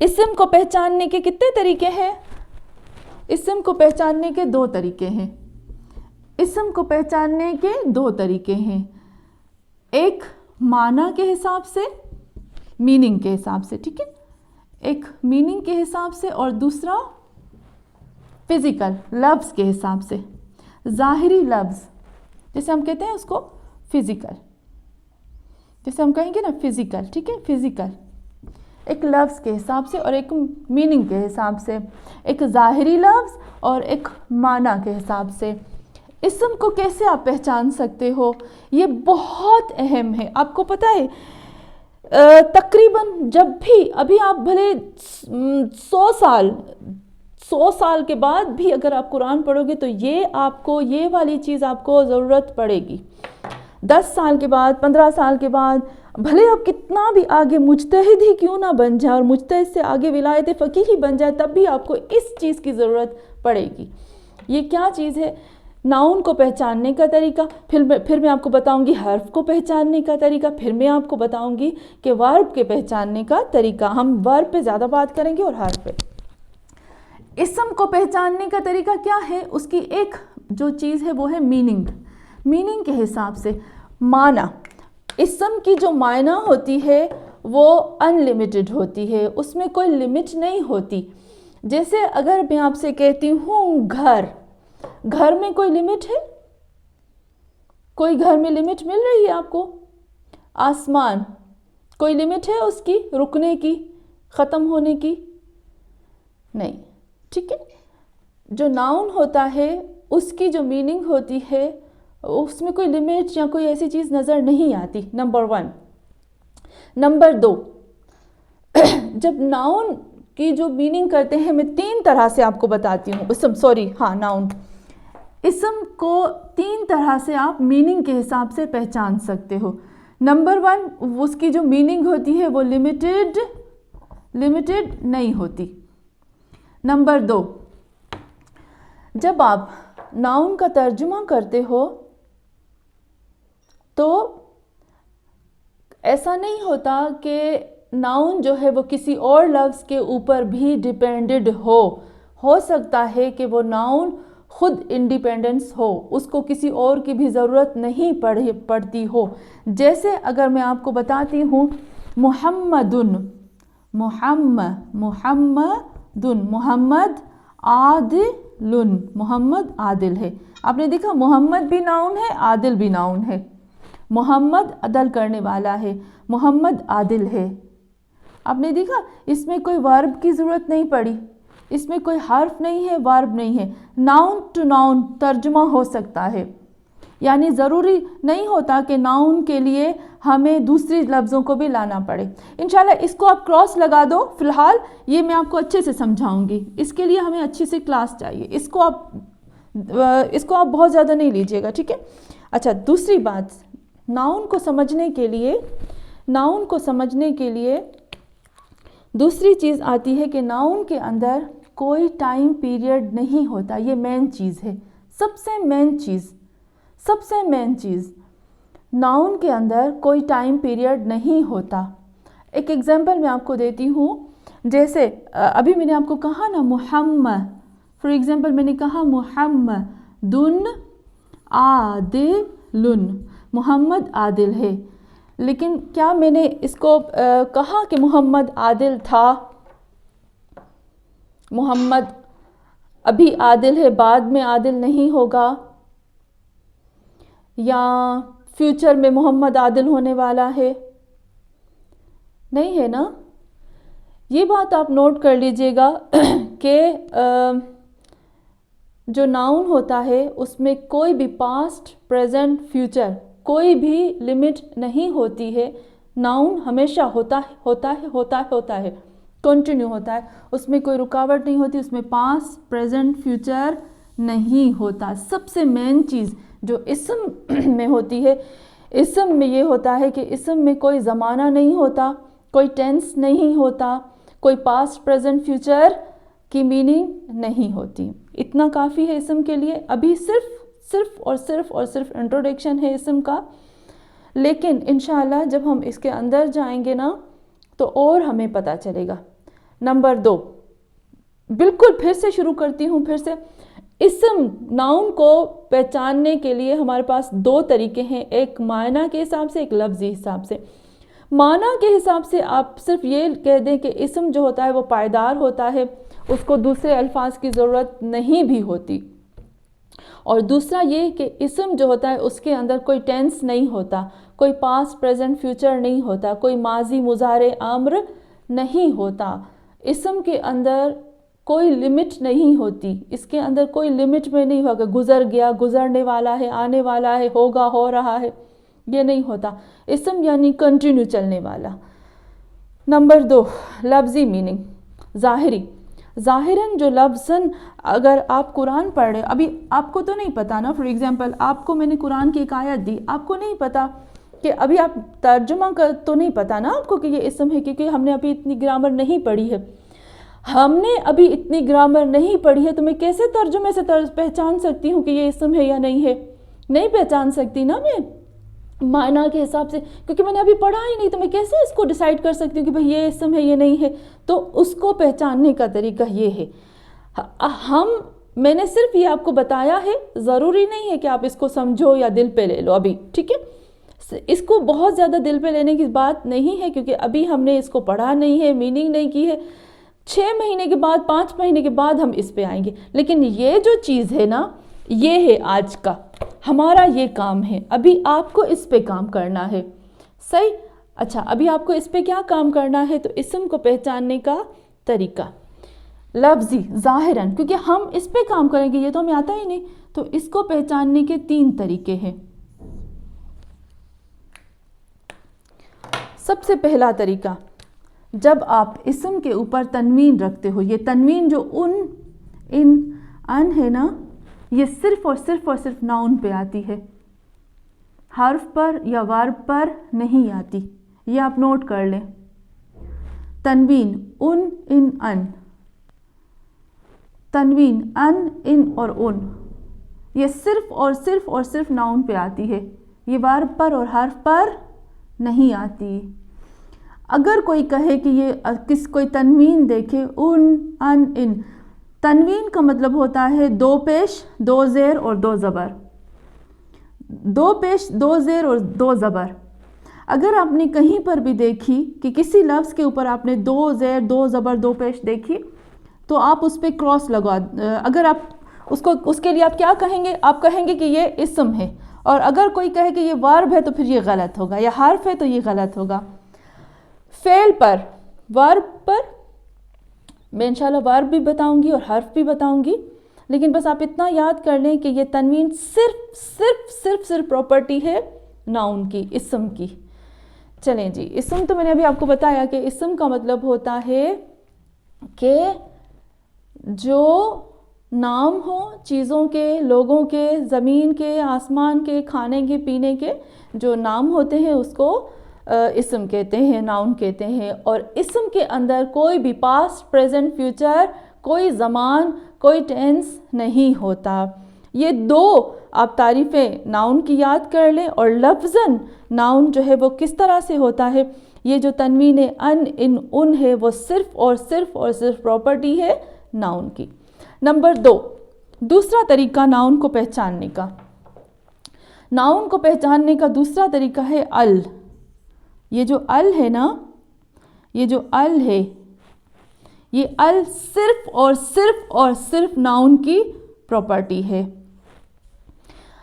اسم کو پہچاننے کے کتنے طریقے ہیں؟ اسم کو پہچاننے کے 2 طریقے ہیں. اسم کو پہچاننے کے 2 طریقے ہیں. ایک معنی کے حساب سے، میننگ کے حساب سے. ٹھیک ہے، ایک میننگ کے حساب سے، اور دوسرا فزیکل لفظ کے حساب سے. ظاہری لفظ جیسے ہم کہتے ہیں اس کو فزیکل، جیسے ہم کہیں گے نا فزیکل. ٹھیک ہے، فزیکل ایک لفظ کے حساب سے اور ایک میننگ کے حساب سے. ایک ظاہری لفظ اور ایک معنی کے حساب سے. اسم کو کیسے آپ پہچان سکتے ہو؟ یہ بہت اہم ہے. آپ کو پتہ ہے تقریباً جب بھی، ابھی آپ بھلے 100 سال کے بعد بھی اگر آپ قرآن پڑھو گے تو یہ والی چیز آپ کو ضرورت پڑے گی. 10 سال کے بعد، 15 سال کے بعد، بھلے آپ کتنا بھی آگے مجتہد ہی کیوں نہ بن جائے اور مجتہد سے آگے ولایت فقیہ ہی بن جائے، تب بھی آپ کو اس چیز کی ضرورت پڑے گی. یہ کیا چیز ہے؟ ناؤن کو پہچاننے کا طریقہ. پھر میں آپ کو بتاؤں گی حرف کو پہچاننے کا طریقہ. پھر میں آپ کو بتاؤں گی کہ ورب کے پہچاننے کا طریقہ. ہم ورب پہ زیادہ بات کریں گے اور حرف پہ. اسم کو پہچاننے کا طریقہ کیا ہے؟ اس کی ایک جو چیز ہے وہ ہے میننگ. میننگ کے حساب سے معنی. اسم کی جو معنی ہوتی ہے وہ ان لمیٹڈ ہوتی ہے، اس میں کوئی لمٹ نہیں ہوتی. جیسے اگر میں آپ سے کہتی ہوں گھر میں کوئی لمٹ ہے؟ کوئی گھر میں لمٹ مل رہی ہے آپ کو؟ آسمان، کوئی لمٹ ہے اس کی رکنے کی، ختم ہونے کی؟ نہیں. ٹھیک ہے، جو ناؤن ہوتا ہے اس کی جو میننگ ہوتی ہے اس میں کوئی لمٹ یا کوئی ایسی چیز نظر نہیں آتی. نمبر 1. نمبر 2، جب ناؤن کی جو میننگ کرتے ہیں میں 3 طرح سے آپ کو بتاتی ہوں. ناؤن. اسم کو 3 طرح سے آپ میننگ کے حساب سے پہچان سکتے ہو. نمبر 1 اس کی جو میننگ ہوتی ہے وہ لمیٹڈ نہیں ہوتی. نمبر 2 جب آپ ناؤن کا ترجمہ کرتے ہو تو ایسا نہیں ہوتا کہ ناؤن جو ہے وہ کسی اور لفظ کے اوپر بھی ڈیپینڈڈ ہو سکتا ہے کہ وہ ناؤن خود انڈیپینڈنس ہو, اس کو کسی اور کی بھی ضرورت نہیں پڑتی ہو. جیسے اگر میں آپ کو بتاتی ہوں محمد عادل ہے. آپ نے دیکھا محمد بھی ناؤن ہے, عادل بھی ناؤن ہے. محمد عدل کرنے والا ہے, محمد عادل ہے. آپ نے دیکھا اس میں کوئی ورب کی ضرورت نہیں پڑی, اس میں کوئی حرف نہیں ہے, ورب نہیں ہے. ناؤن ٹو ناؤن ترجمہ ہو سکتا ہے, یعنی ضروری نہیں ہوتا کہ ناؤن کے لیے ہمیں دوسری لفظوں کو بھی لانا پڑے. انشاءاللہ اس کو آپ کراس لگا دو. فی الحال یہ میں آپ کو اچھے سے سمجھاؤں گی, اس کے لیے ہمیں اچھی سی کلاس چاہیے. اس کو آپ بہت زیادہ نہیں لیجیے گا, ٹھیک ہے. اچھا, دوسری بات, ناؤن کو سمجھنے کے لیے دوسری چیز آتی ہے کہ ناؤن کے اندر کوئی ٹائم پیریڈ نہیں ہوتا. یہ مین چیز ہے, سب سے مین چیز ناؤن کے اندر کوئی ٹائم پیریڈ نہیں ہوتا. ایک ایگزامپل میں آپ کو دیتی ہوں. جیسے ابھی میں نے آپ کو کہا نا محمد, فار ایگزامپل میں نے کہا محمدن عادل, محمد عادل ہے. لیکن کیا میں نے اس کو کہا کہ محمد عادل تھا؟ محمد ابھی عادل ہے, بعد میں عادل نہیں ہوگا, یا فیوچر میں محمد عادل ہونے والا ہے؟ نہیں ہے نا. یہ بات آپ نوٹ کر لیجئے گا کہ جو ناؤن ہوتا ہے اس میں کوئی بھی پاسٹ, پریزنٹ, فیوچر کوئی بھی لمٹ نہیں ہوتی ہے. ناؤن ہمیشہ ہوتا ہے, کنٹینیو ہوتا ہے, اس میں کوئی رکاوٹ نہیں ہوتی, اس میں پاسٹ, پریزنٹ, فیوچر نہیں ہوتا. سب سے مین چیز جو اسم میں ہوتی ہے, اسم میں یہ ہوتا ہے کہ اسم میں کوئی زمانہ نہیں ہوتا, کوئی ٹینس نہیں ہوتا, کوئی پاسٹ, پریزنٹ, فیوچر کی میننگ نہیں ہوتی. اتنا کافی ہے اسم کے لیے. ابھی صرف انٹروڈکشن ہے اسم کا, لیکن انشاءاللہ جب ہم اس کے اندر جائیں گے نا تو اور ہمیں پتہ چلے گا. نمبر 2, بالکل پھر سے شروع کرتی ہوں. پھر سے اسم ناؤن کو پہچاننے کے لیے ہمارے پاس 2 طریقے ہیں, ایک معنی کے حساب سے, ایک لفظی حساب سے. معنی کے حساب سے آپ صرف یہ کہہ دیں کہ اسم جو ہوتا ہے وہ پائیدار ہوتا ہے, اس کو دوسرے الفاظ کی ضرورت نہیں بھی ہوتی. اور دوسرا یہ کہ اسم جو ہوتا ہے اس کے اندر کوئی ٹینس نہیں ہوتا, کوئی پاسٹ, پریزنٹ, فیوچر نہیں ہوتا, کوئی ماضی, مضارع, امر نہیں ہوتا. اسم کے اندر کوئی لمٹ نہیں ہوتی, اس کے اندر کوئی لمٹ میں نہیں ہوگا گزر گیا, گزرنے والا ہے, آنے والا ہے, ہوگا, ہو رہا ہے, یہ نہیں ہوتا. اسم یعنی کنٹینیو چلنے والا. نمبر 2, لفظی میننگ, ظاہراً جو لفظاً اگر آپ قرآن پڑھ رہے, ابھی آپ کو تو نہیں پتا نا, فار ایگزامپل آپ کو میں نے قرآن کی ایک آیت دی, آپ کو نہیں پتا کہ ابھی آپ ترجمہ کر تو نہیں پتا نا آپ کو کہ یہ اسم ہے, کیونکہ ہم نے ابھی اتنی گرامر نہیں پڑھی ہے. ہم نے ابھی اتنی گرامر نہیں پڑھی ہے تو میں کیسے ترجمے سے پہچان سکتی ہوں کہ یہ اسم ہے یا نہیں ہے؟ نہیں پہچان سکتی نا میں معنی کے حساب سے, کیونکہ میں نے ابھی پڑھا ہی نہیں, تو میں کیسے اس کو ڈیسائیڈ کر سکتی ہوں کہ بھئی یہ اسم ہے یہ نہیں ہے؟ تو اس کو پہچاننے کا طریقہ یہ ہے. میں نے صرف یہ آپ کو بتایا ہے, ضروری نہیں ہے کہ آپ اس کو سمجھو یا دل پہ لے لو ابھی, ٹھیک ہے. اس کو بہت زیادہ دل پہ لینے کی بات نہیں ہے, کیونکہ ابھی ہم نے اس کو پڑھا نہیں ہے, میننگ نہیں کی ہے. 6 مہینے کے بعد, 5 مہینے کے بعد ہم اس پہ آئیں گے. لیکن یہ جو چیز ہے نا, یہ ہے آج کا ہمارا یہ کام ہے. ابھی آپ کو اس پہ کام کرنا ہے, صحیح. اچھا, ابھی آپ کو اس پہ کیا کام کرنا ہے؟ تو اسم کو پہچاننے کا طریقہ لفظی, ظاہراً, کیونکہ ہم اس پہ کام کریں گے, یہ تو ہمیں آتا ہی نہیں. تو اس کو پہچاننے کے 3 طریقے ہیں. سب سے پہلا طریقہ, جب آپ اسم کے اوپر تنوین رکھتے ہو، یہ تنوین جو ان ہے نا، یہ صرف اور صرف ناؤن پہ آتی ہے، حرف پر یا ورب پر نہیں آتی. یہ آپ نوٹ کر لیں. تنوین ان تنوین ان اور یہ صرف اور صرف ناؤن پہ آتی ہے، یہ ورب پر اور حرف پر نہیں آتی. اگر کوئی کہے کہ یہ کوئی تنوین دیکھے ان، تنوین کا مطلب ہوتا ہے 2 پیش 2 زیر اور 2 زبر. 2 پیش 2 زیر اور 2 زبر. اگر آپ نے کہیں پر بھی دیکھی کہ کسی لفظ کے اوپر آپ نے 2 زیر 2 زبر 2 پیش دیکھی تو آپ اس پہ کراس لگا. اگر آپ اس کے لیے آپ کیا کہیں گے؟ آپ کہیں گے کہ یہ اسم ہے. اور اگر کوئی کہے کہ یہ ورب ہے تو پھر یہ غلط ہوگا، یا حرف ہے تو یہ غلط ہوگا. فعل پر، ورب پر میں انشاءاللہ ورب بھی بتاؤں گی اور حرف بھی بتاؤں گی، لیکن بس آپ اتنا یاد کر لیں کہ یہ تنوین صرف پراپرٹی ہے ناؤن کی، اسم کی. چلیں جی، اسم تو میں نے ابھی آپ کو بتایا کہ اسم کا مطلب ہوتا ہے کہ جو نام ہو چیزوں کے، لوگوں کے، زمین کے، آسمان کے، کھانے کے، پینے کے جو نام ہوتے ہیں اس کو اسم کہتے ہیں، ناؤن کہتے ہیں. اور اسم کے اندر کوئی بھی پاسٹ، پریزنٹ، فیوچر، کوئی زمان، کوئی ٹینس نہیں ہوتا. یہ 2 آپ تعریفیں ناؤن کی یاد کر لیں. اور لفظاً ناؤن جو ہے وہ کس طرح سے ہوتا ہے؟ یہ جو تنوین ان ہے وہ صرف اور صرف پراپرٹی ہے ناؤن کی. نمبر 2، دوسرا طریقہ ناؤن کو پہچاننے کا. ناؤن کو پہچاننے کا دوسرا طریقہ ہے ال. یہ جو ال ہے نا، یہ جو ال ہے، یہ ال صرف اور صرف ناؤن کی پراپرٹی ہے.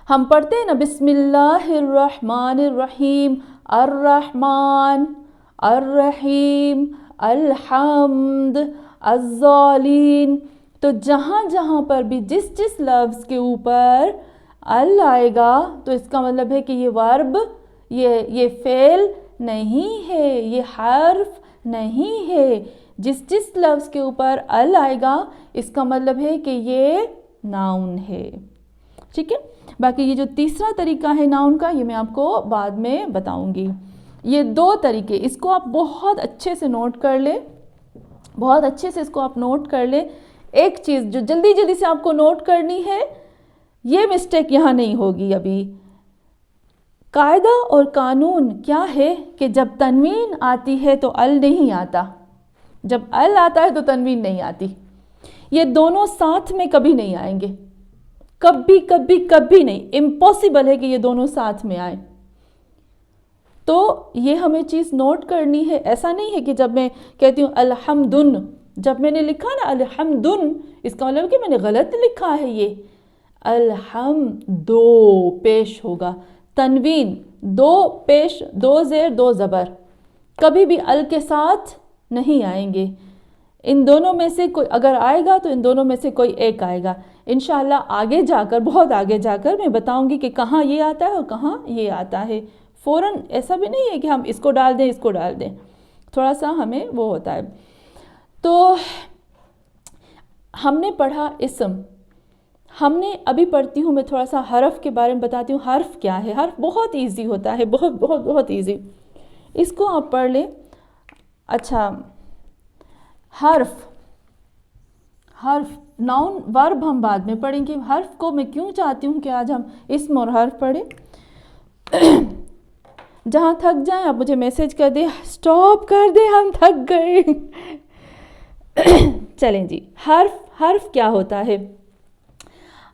ہم پڑھتے ہیں نا بسم اللہ الرحمن الرحیم، الرحمن، الرحیم، الحمد، الظالین. تو جہاں پر بھی جس لفظ کے اوپر ال آئے گا تو اس کا مطلب ہے کہ یہ ورب، یہ فعل نہیں ہے، یہ حرف نہیں ہے. جس لفظ کے اوپر ال آئے گا اس کا مطلب ہے کہ یہ ناؤن ہے. ٹھیک ہے. باقی یہ جو تیسرا طریقہ ہے ناؤن کا، یہ میں آپ کو بعد میں بتاؤں گی. یہ 2 طریقے، اس کو آپ بہت اچھے سے نوٹ کر لیں، بہت اچھے سے اس کو آپ نوٹ کر لیں. ایک چیز جو جلدی سے آپ کو نوٹ کرنی ہے، یہ مسٹیک یہاں نہیں ہوگی ابھی. قاعدہ اور قانون کیا ہے کہ جب تنوین آتی ہے تو ال نہیں آتا، جب ال آتا ہے تو تنوین نہیں آتی. یہ دونوں ساتھ میں کبھی نہیں آئیں گے، کبھی نہیں. امپاسبل ہے کہ یہ دونوں ساتھ میں آئیں. تو یہ ہمیں چیز نوٹ کرنی ہے. ایسا نہیں ہے کہ جب میں کہتی ہوں الحمدن، جب میں نے لکھا نا الحمدن، اس کا مطلب کہ میں نے غلط لکھا ہے. یہ الحمد 2 پیش ہوگا، تنوین 2 پیش 2 زیر 2 زبر، کبھی بھی ال کے ساتھ نہیں آئیں گے. ان دونوں میں سے کوئی اگر آئے گا تو ان دونوں میں سے کوئی ایک آئے گا. انشاءاللہ آگے جا کر، بہت آگے جا کر میں بتاؤں گی کہ کہاں یہ آتا ہے اور کہاں یہ آتا ہے. فوراً ایسا بھی نہیں ہے کہ ہم اس کو ڈال دیں، اس کو ڈال دیں، تھوڑا سا ہمیں وہ ہوتا ہے. تو ہم نے پڑھا اسم. ہم نے ابھی پڑھتی ہوں میں تھوڑا سا حرف کے بارے میں بتاتی ہوں. حرف کیا ہے؟ حرف بہت ایزی ہوتا ہے، بہت ایزی. اس کو آپ پڑھ لیں. اچھا، حرف ناؤن ورب ہم بعد میں پڑھیں گے. حرف کو میں کیوں چاہتی ہوں کہ آج ہم اسم اور حرف پڑھیں. جہاں تھک جائیں آپ مجھے میسج کر دیں، سٹاپ کر دیں، ہم تھک گئے. چلیں جی، حرف کیا ہوتا ہے؟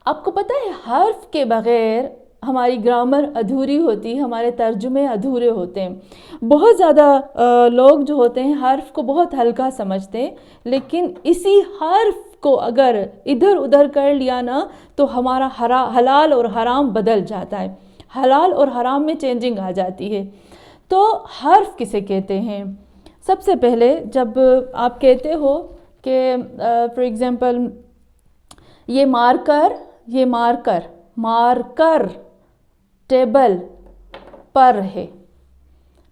آپ کو پتہ ہے حرف کے بغیر ہماری گرامر ادھوری ہوتی، ہمارے ترجمے ادھورے ہوتے ہیں. بہت زیادہ لوگ جو ہوتے ہیں حرف کو بہت ہلکا سمجھتے ہیں، لیکن اسی حرف کو اگر ادھر ادھر کر لیا نا تو ہمارا حلال اور حرام بدل جاتا ہے، حلال اور حرام میں چینجنگ آ جاتی ہے. تو حرف کسے کہتے ہیں؟ سب سے پہلے جب آپ کہتے ہو کہ فار ایگزامپل یہ مارکر ٹیبل پر ہے.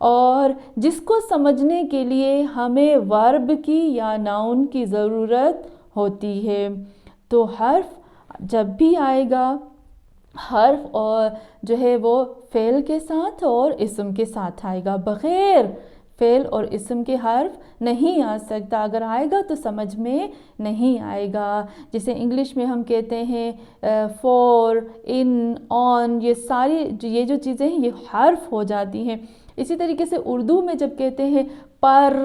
اور جس کو سمجھنے کے لیے ہمیں ورب کی یا ناؤن کی ضرورت ہوتی ہے. تو حرف جب بھی آئے گا، حرف اور جو ہے وہ فعل کے ساتھ اور اسم کے ساتھ آئے گا. بغیر فعل اور اسم کے حرف نہیں آ سکتا. اگر آئے گا تو سمجھ میں نہیں آئے گا. جیسے انگلش میں ہم کہتے ہیں فور، ان، آن، یہ ساری یہ جو چیزیں ہیں یہ حرف ہو جاتی ہیں. اسی طریقے سے اردو میں جب کہتے ہیں پر،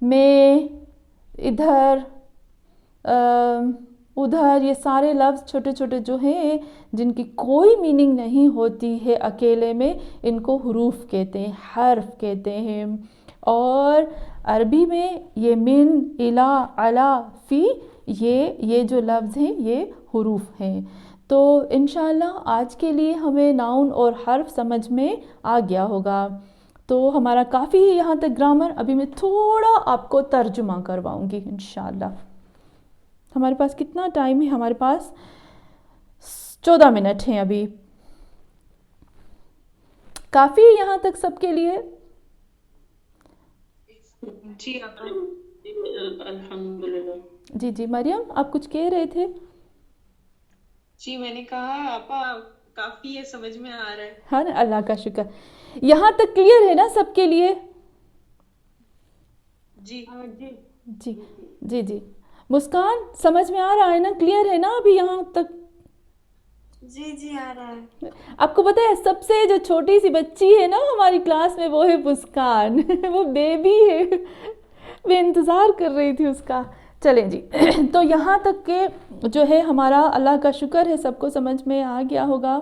میں، ادھر، ادھر، یہ سارے لفظ چھوٹے چھوٹے جو ہیں جن کی کوئی میننگ نہیں ہوتی ہے اکیلے میں، ان کو حروف کہتے ہیں، حرف کہتے ہیں. اور عربی میں یہ من، الا، علا، فی، یہ جو لفظ ہیں یہ حروف ہیں. تو انشاءاللہ آج کے لیے ہمیں ناؤن اور حرف سمجھ میں آ گیا ہوگا. تو ہمارا کافی ہے یہاں تک گرامر. ابھی میں تھوڑا آپ کو ترجمہ کرواؤں گی انشاءاللہ. ہمارے پاس کتنا ٹائم ہے؟ ہمارے پاس 14 منٹ ہیں ابھی. کافی ہے یہاں تک سب کے لیے؟ جی الحمدللہ. جی مریم آپ کچھ کہہ رہے تھے؟ جی میں نے کہا آپا کافی ہے، سمجھ میں آ رہا ہے. ہاں نا، اللہ کا شکر. یہاں تک کلیئر ہے نا سب کے لیے؟ جی جی جی جی. مسکان سمجھ میں آ رہا ہے نا؟ کلیئر ہے نا ابھی یہاں تک؟ جی آ رہا ہے. آپ کو پتہ ہے سب سے جو چھوٹی سی بچی ہے نا ہماری کلاس میں وہ ہے مسکان. وہ بیبی ہے، میں انتظار کر رہی تھی اس کا. چلیں جی. تو یہاں تک کہ جو ہے ہمارا اللہ کا شکر ہے سب کو سمجھ میں آ گیا ہوگا،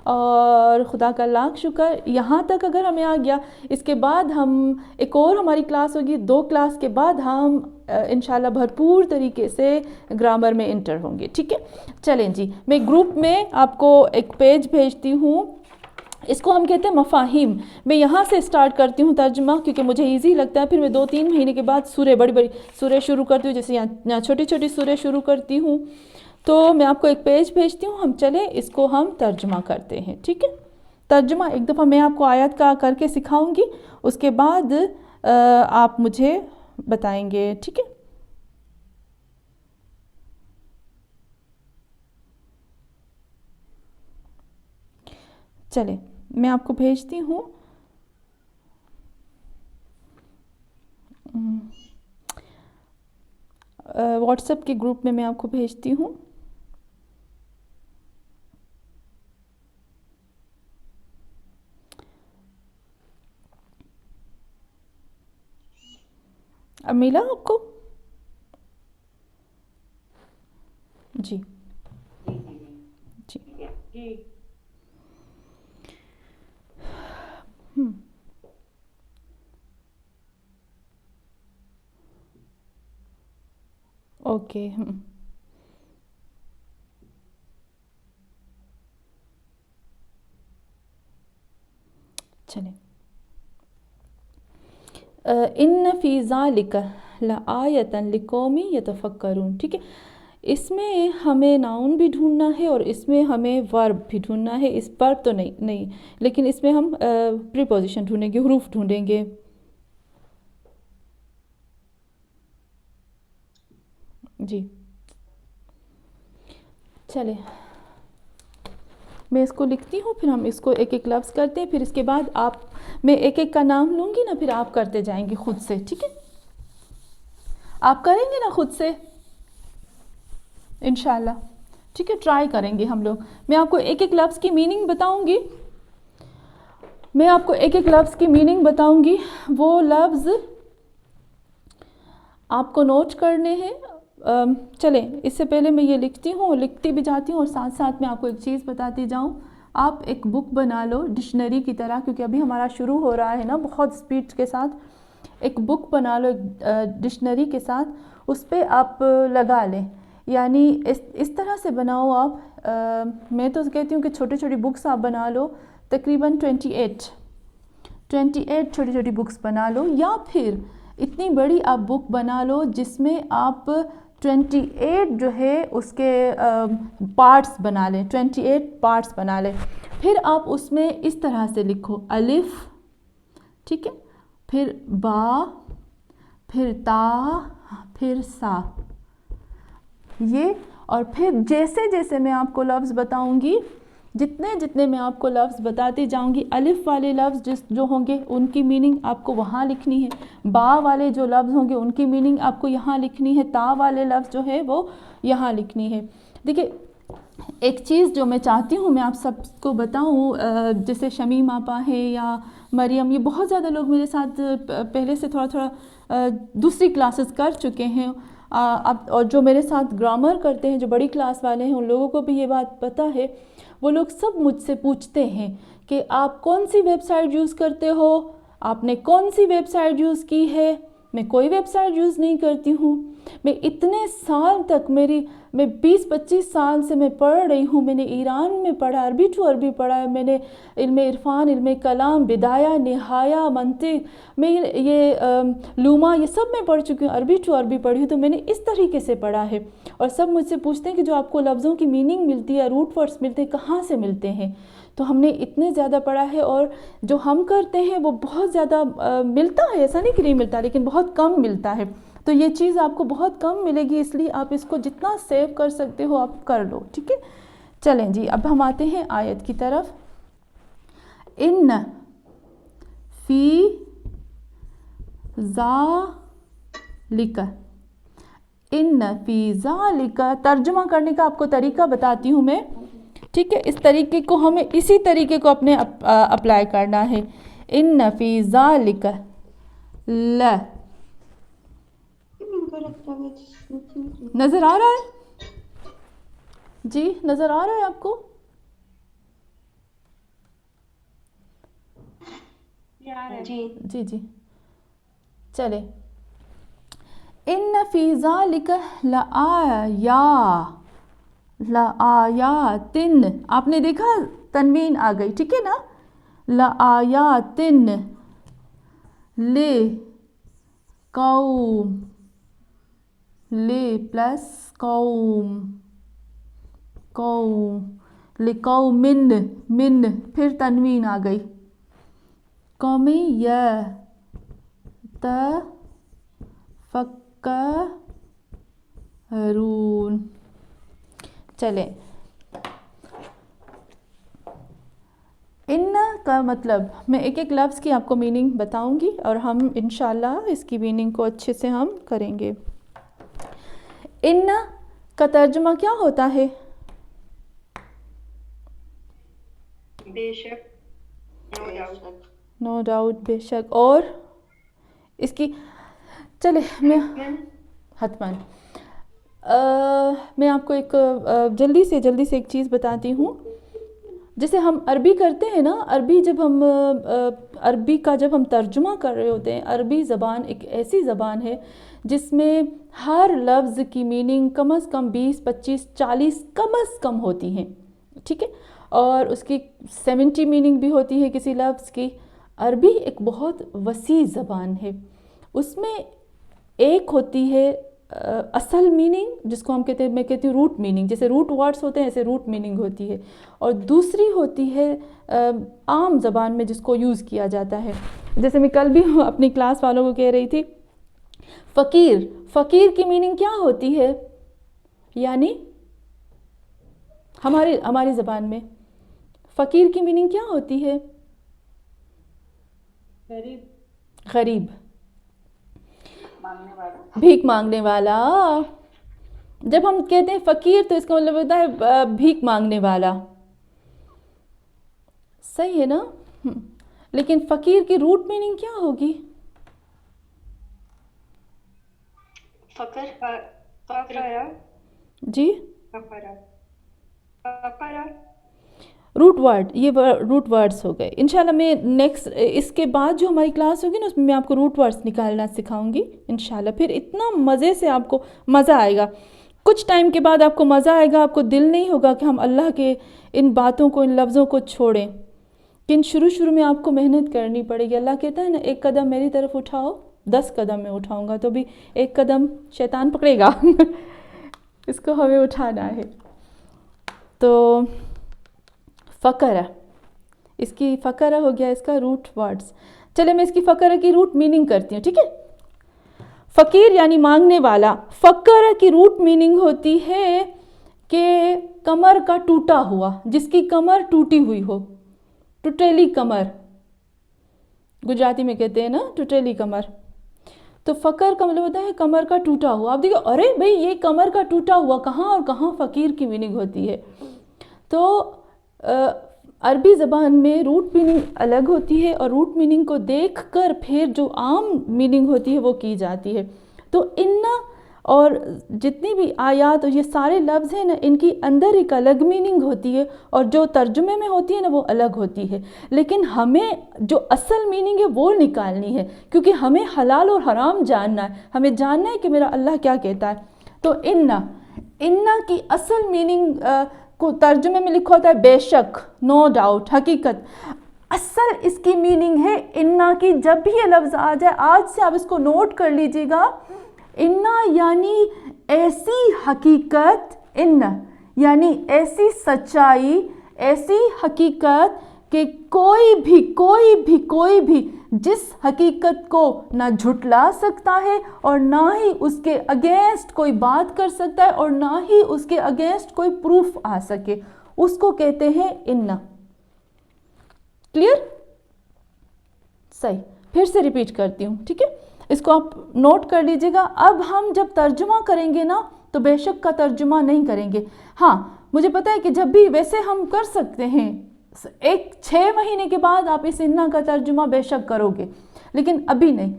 اور خدا کا لاکھ شکر. یہاں تک اگر ہمیں آ گیا، اس کے بعد ہم ایک اور ہماری کلاس ہوگی، 2 کلاس کے بعد ہم انشاءاللہ بھرپور طریقے سے گرامر میں انٹر ہوں گے. ٹھیک ہے، چلیں جی. میں گروپ میں آپ کو ایک پیج بھیجتی ہوں، اس کو ہم کہتے ہیں مفاہیم. میں یہاں سے سٹارٹ کرتی ہوں ترجمہ کیونکہ مجھے ایزی لگتا ہے. پھر میں 2-3 مہینے کے بعد سورے بڑی بڑی سورے شروع کرتی ہوں، جیسے یہاں چھوٹی چھوٹی سورے شروع کرتی ہوں. تو میں آپ کو ایک پیج بھیجتی ہوں، ہم چلیں اس کو ہم ترجمہ کرتے ہیں. ٹھیک ہے، ترجمہ ایک دفعہ میں آپ کو آیت کا کر کے سکھاؤں گی، اس کے بعد آپ مجھے بتائیں گے. ٹھیک ہے، چلیں میں آپ کو بھیجتی ہوں. واٹس ایپ کے گروپ میں آپ کو بھیجتی ہوں. اب ملا آپ کو؟ جی جی. اوکے. چلیں. ان فی ذالک لآیۃ لقوم یتفکرون. ٹھیک ہے، اس میں ہمیں ناؤن بھی ڈھونڈنا ہے اور اس میں ہمیں ورب بھی ڈھونڈنا ہے. اس ورب تو نہیں لیکن اس میں ہم پریپوزیشن ڈھونڈیں گے، حروف ڈھونڈیں گے. جی چلیں میں اس کو لکھتی ہوں، پھر ہم اس کو ایک ایک لفظ کرتے ہیں. پھر اس کے بعد آپ، میں ایک ایک کا نام لوں گی نا، پھر آپ کرتے جائیں گے خود سے. ٹھیک ہے، آپ کریں گے نا خود سے انشاءاللہ. ٹھیک ہے، ٹرائی کریں گے ہم لوگ. میں آپ کو ایک ایک لفظ کی میننگ بتاؤں گی. وہ لفظ آپ کو نوٹ کرنے ہیں. چلیں اس سے پہلے میں یہ لکھتی بھی جاتی ہوں، اور ساتھ ساتھ میں آپ کو ایک چیز بتاتی جاؤں. آپ ایک بک بنا لو ڈکشنری کی طرح، کیونکہ ابھی ہمارا شروع ہو رہا ہے نا بہت سپیڈ کے ساتھ. ایک بک بنا لو ڈکشنری کے ساتھ، اس پہ آپ لگا لیں. یعنی اس طرح سے بناؤ آپ. میں تو کہتی ہوں کہ چھوٹی چھوٹی بکس آپ بنا لو، تقریباً 28 چھوٹی چھوٹی بکس بنا لو، یا پھر اتنی بڑی آپ بک بنا لو جس میں آپ 28 جو ہے اس کے پارٹس بنا لیں. 28 پارٹس بنا لیں. پھر آپ اس میں اس طرح سے لکھو: الف، ٹھیک ہے. پھر با، پھر تا، پھر سا، یہ. اور پھر جیسے جیسے میں آپ کو لفظ بتاؤں گی، جتنے میں آپ کو لفظ بتاتی جاؤں گی، الف والے لفظ جو ہوں گے ان کی میننگ آپ کو وہاں لکھنی ہے، با والے جو لفظ ہوں گے ان کی میننگ آپ کو یہاں لکھنی ہے، تا والے لفظ جو ہے وہ یہاں لکھنی ہے. دیکھیں ایک چیز جو میں چاہتی ہوں میں آپ سب کو بتاؤں، جیسے شمیم آپا ہے یا مریم، یہ بہت زیادہ لوگ میرے ساتھ پہلے سے تھوڑا دوسری کلاسز کر چکے ہیں، اب اور جو میرے ساتھ گرامر کرتے ہیں جو بڑی کلاس والے ہیں ان لوگوں کو بھی یہ بات پتہ ہے. وہ لوگ سب مجھ سے پوچھتے ہیں کہ آپ کون سی ویب سائٹ یوز کرتے ہو، آپ نے کون سی ویب سائٹ یوز کی ہے. میں کوئی ویب سائٹ یوز نہیں کرتی ہوں. میں اتنے سال تک میں 20-25 سال سے میں پڑھ رہی ہوں. میں نے ایران میں پڑھا، عربی ٹو عربی پڑھا ہے. میں نے علم عرفان، علم کلام، بدایہ، نہایہ، منطق، میں یہ لوما، یہ سب میں پڑھ چکی ہوں. عربی ٹو عربی پڑھی ہوں، تو میں نے اس طریقے سے پڑھا ہے. اور سب مجھ سے پوچھتے ہیں کہ جو آپ کو لفظوں کی میننگ ملتی ہے، روٹ ورڈس ملتے ہیں، کہاں سے ملتے ہیں. تو ہم نے اتنے زیادہ پڑھا ہے، اور جو ہم کرتے ہیں وہ بہت زیادہ ملتا ہے، ایسا نہیں کہ نہیں ملتا، لیکن بہت کم ملتا ہے. تو یہ چیز آپ کو بہت کم ملے گی، اس لیے آپ اس کو جتنا سیو کر سکتے ہو آپ کر لو. ٹھیک ہے. چلیں جی اب ہم آتے ہیں آیت کی طرف. ان فی ذالک، ان فی ذالک، ترجمہ کرنے کا آپ کو طریقہ بتاتی ہوں میں. ٹھیک ہے. اس طریقے کو ہمیں اسی طریقے کو اپنے اپلائی کرنا ہے. ان فی ذالک ل، نظر آ رہا ہے جی؟ نظر آ رہا ہے آپ کو؟ جی جی چلے. ان فی ذالک لآیات، آپ نے دیکھا تنوین آ گئی، ٹھیک ہے نا. لآیات لقوم، پلس قوم، لقوم، من، پھر تنوین آ گئی، قوم یتفکرون. چلیں، ان کا مطلب میں ایک ایک لفظ کی آپ کو میننگ بتاؤں گی، اور ہم انشاءاللہ اس کی میننگ کو اچھے سے ہم کریں گے. ان کا ترجمہ کیا ہوتا ہے؟ بے شک، نو ڈاؤٹ، بے شک. اور اس کی چلے میں حتماً میں آپ کو ایک جلدی سے ایک چیز بتاتی ہوں. جیسے ہم عربی کرتے ہیں نا، عربی کا جب ہم ترجمہ کر رہے ہوتے ہیں، عربی زبان ایک ایسی زبان ہے جس میں ہر لفظ کی میننگ کم از کم 20، 25، 40 کم از کم ہوتی ہیں. ٹھیک ہے. اور اس کی 70 میننگ بھی ہوتی ہے کسی لفظ کی. عربی ایک بہت وسیع زبان ہے. اس میں ایک ہوتی ہے اصل میننگ، جس کو ہم کہتے ہیں، میں کہتی ہوں روٹ میننگ، جیسے روٹ ورڈز ہوتے ہیں ایسے روٹ میننگ ہوتی ہے. اور دوسری ہوتی ہے عام زبان میں جس کو یوز کیا جاتا ہے. جیسے میں کل بھی اپنی کلاس والوں کو کہہ رہی تھی، فقیر کی میننگ کیا ہوتی ہے؟ یعنی ہماری زبان میں فقیر کی میننگ کیا ہوتی ہے؟ غریب، بھیک مانگنے والا. جب ہم کہتے ہیں فقیر تو اس کا مطلب ہوتا ہے بھیک مانگنے والا. صحیح ہے نا؟ لیکن فقیر کی روٹ میننگ کیا ہوگی؟ جی روٹ ورڈ، یہ روٹ ورڈز ہو گئے. انشاءاللہ میں نیکسٹ اس کے بعد جو ہماری کلاس ہوگی نا اس میں آپ کو روٹ ورڈز نکالنا سکھاؤں گی انشاءاللہ. پھر اتنا مزے سے آپ کو مزہ آئے گا. کچھ ٹائم کے بعد آپ کو مزہ آئے گا، آپ کو دل نہیں ہوگا کہ ہم اللہ کے ان باتوں کو، ان لفظوں کو چھوڑیں. کہ شروع میں آپ کو محنت کرنی پڑے گی. اللہ کہتا ہے نا، ایک قدم میری طرف اٹھاؤ 10 قدم میں اٹھاؤں گا، تو بھی ایک قدم شیطان پکڑے گا. اس کو ہمیں اٹھانا ہے. تو فقرہ، اس کی فقرہ ہو گیا اس کا روٹ ورڈز. چلے میں اس کی فقرہ کی روٹ میننگ کرتی ہوں, ٹھیک ہے. فقیر یعنی مانگنے والا. فقرہ کی روٹ میننگ ہوتی ہے کہ کمر کا ٹوٹا ہوا, جس کی کمر ٹوٹی ہوئی ہو, ٹوٹیلی کمر, گجراتی میں کہتے ہیں نا ٹوٹیلی کمر. تو فقر کا مطلب ہوتا ہے کمر کا ٹوٹا ہوا. آپ دیکھو ارے بھئی یہ کمر کا ٹوٹا ہوا کہاں اور کہاں فقیر کی میننگ ہوتی ہے. تو عربی زبان میں روٹ میننگ الگ ہوتی ہے اور روٹ میننگ کو دیکھ کر پھر جو عام میننگ ہوتی ہے وہ کی جاتی ہے. تو ان اور جتنی بھی آیات اور یہ سارے لفظ ہیں نا, ان کی اندر ایک الگ میننگ ہوتی ہے اور جو ترجمے میں ہوتی ہے نا وہ الگ ہوتی ہے. لیکن ہمیں جو اصل میننگ ہے وہ نکالنی ہے, کیونکہ ہمیں حلال اور حرام جاننا ہے, ہمیں جاننا ہے کہ میرا اللہ کیا کہتا ہے. تو ان کی اصل میننگ کو ترجمے میں لکھا ہوتا ہے بے شک, نو ڈاؤٹ, حقیقت. اصل اس کی میننگ ہے انا کی. جب بھی یہ لفظ آ جائے آج سے آپ اس کو نوٹ کر لیجئے گا. انا یعنی ایسی حقیقت, ان یعنی ایسی سچائی, ایسی حقیقت کہ کوئی بھی جس حقیقت کو نہ جھٹلا سکتا ہے اور نہ ہی اس کے اگینسٹ کوئی بات کر سکتا ہے اور نہ ہی اس کے اگینسٹ کوئی پروف آ سکے, اس کو کہتے ہیں انا. کلیئر؟ صحیح. پھر سے ریپیٹ کرتی ہوں, ٹھیک ہے, اس کو آپ نوٹ کر لیجئے گا. اب ہم جب ترجمہ کریں گے نا تو بے شک کا ترجمہ نہیں کریں گے. ہاں مجھے پتا ہے کہ جب بھی ویسے ہم کر سکتے ہیں, 6 مہینے کے بعد آپ اس انا کا ترجمہ بے شک کرو گے, لیکن ابھی نہیں.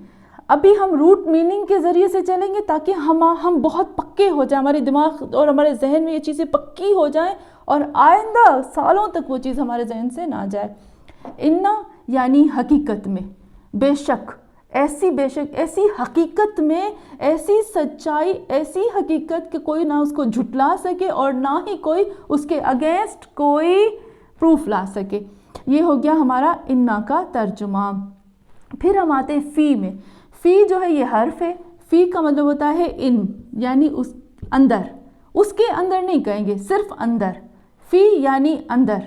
ابھی ہم روٹ میننگ کے ذریعے سے چلیں گے تاکہ ہم بہت پکے ہو جائیں, ہمارے دماغ اور ہمارے ذہن میں یہ چیزیں پکی ہو جائیں اور آئندہ سالوں تک وہ چیز ہمارے ذہن سے نہ جائے. انا یعنی حقیقت میں, بے شک, ایسی حقیقت میں, ایسی سچائی, ایسی حقیقت کہ کوئی نہ اس کو جھٹلا سکے اور نہ ہی کوئی اس کے اگینسٹ کوئی پروف لا سکے. یہ ہو گیا ہمارا انا کا ترجمہ. پھر ہم آتے ہیں فی میں. فی جو ہے یہ حرف ہے. فی کا مطلب ہوتا ہے ان, یعنی اس اندر, اس کے اندر نہیں کہیں گے, صرف اندر. فی یعنی اندر,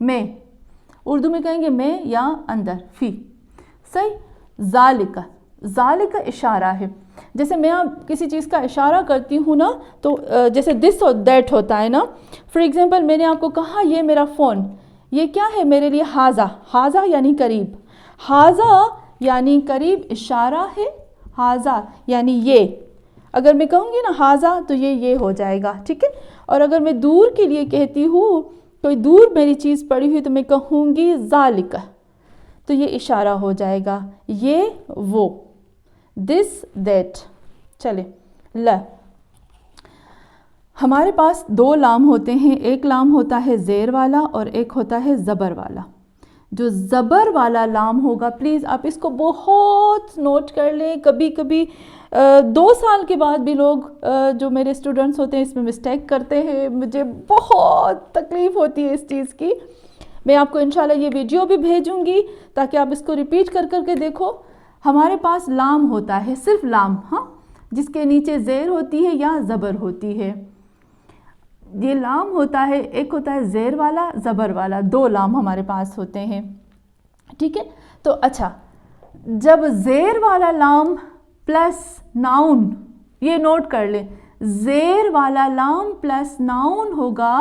میں, اردو میں کہیں گے میں یا اندر, فی. صحیح. ذالک اشارہ ہے. جیسے میں آپ کسی چیز کا اشارہ کرتی ہوں نا, تو جیسے دس اور دیٹ ہوتا ہے نا. فار ایگزامپل میں نے آپ کو کہا یہ میرا فون, یہ کیا ہے میرے لیے؟ ہاذا یعنی قریب. ہاذا یعنی قریب, اشارہ ہے. ہاذا یعنی یہ. اگر میں کہوں گی نا ہاذا تو یہ ہو جائے گا, ٹھیک ہے. اور اگر میں دور کے لیے کہتی ہوں, کوئی دور میری چیز پڑی ہوئی, تو میں کہوں گی ذالک, تو یہ اشارہ ہو جائے گا, یہ وہ, دس دیٹ. چلے ہمارے پاس 2 لام ہوتے ہیں. ایک لام ہوتا ہے زیر والا اور ایک ہوتا ہے زبر والا. جو زبر والا لام ہوگا, پلیز آپ اس کو بہت نوٹ کر لیں. کبھی 2 سال کے بعد بھی لوگ جو میرے اسٹوڈنٹس ہوتے ہیں اس میں مسٹیک کرتے ہیں. مجھے بہت تکلیف ہوتی ہے اس چیز کی. میں آپ کو انشاءاللہ یہ ویڈیو بھی بھیجوں گی تاکہ آپ اس کو ریپیٹ کر کے دیکھو. ہمارے پاس لام ہوتا ہے, صرف لام, ہاں, جس کے نیچے زیر ہوتی ہے یا زبر ہوتی ہے. یہ لام ہوتا ہے, ایک ہوتا ہے زیر والا, زبر والا. 2 لام ہمارے پاس ہوتے ہیں, ٹھیک ہے. تو اچھا, جب زیر والا لام پلس ناؤن, یہ نوٹ کر لیں, زیر والا لام پلس ناؤن ہوگا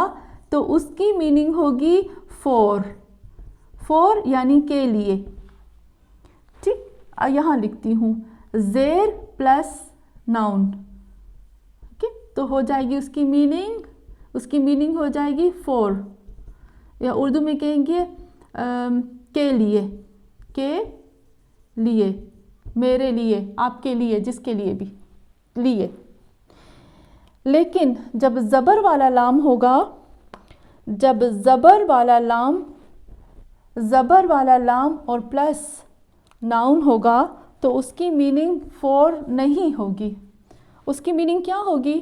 تو اس کی میننگ ہوگی فور یعنی کے لیے. ٹھیک, یہاں لکھتی ہوں زیر پلس ناؤن, تو ہو جائے گی اس کی میننگ ہو جائے گی فور, یا اردو میں کہیں گے کے لیے, میرے لیے, آپ کے لیے, جس کے لیے بھی لیے. لیکن جب زبر والا لام ہوگا, جب زبر والا لام اور پلس ناؤن ہوگا تو اس کی میننگ فور نہیں ہوگی. اس کی میننگ کیا ہوگی؟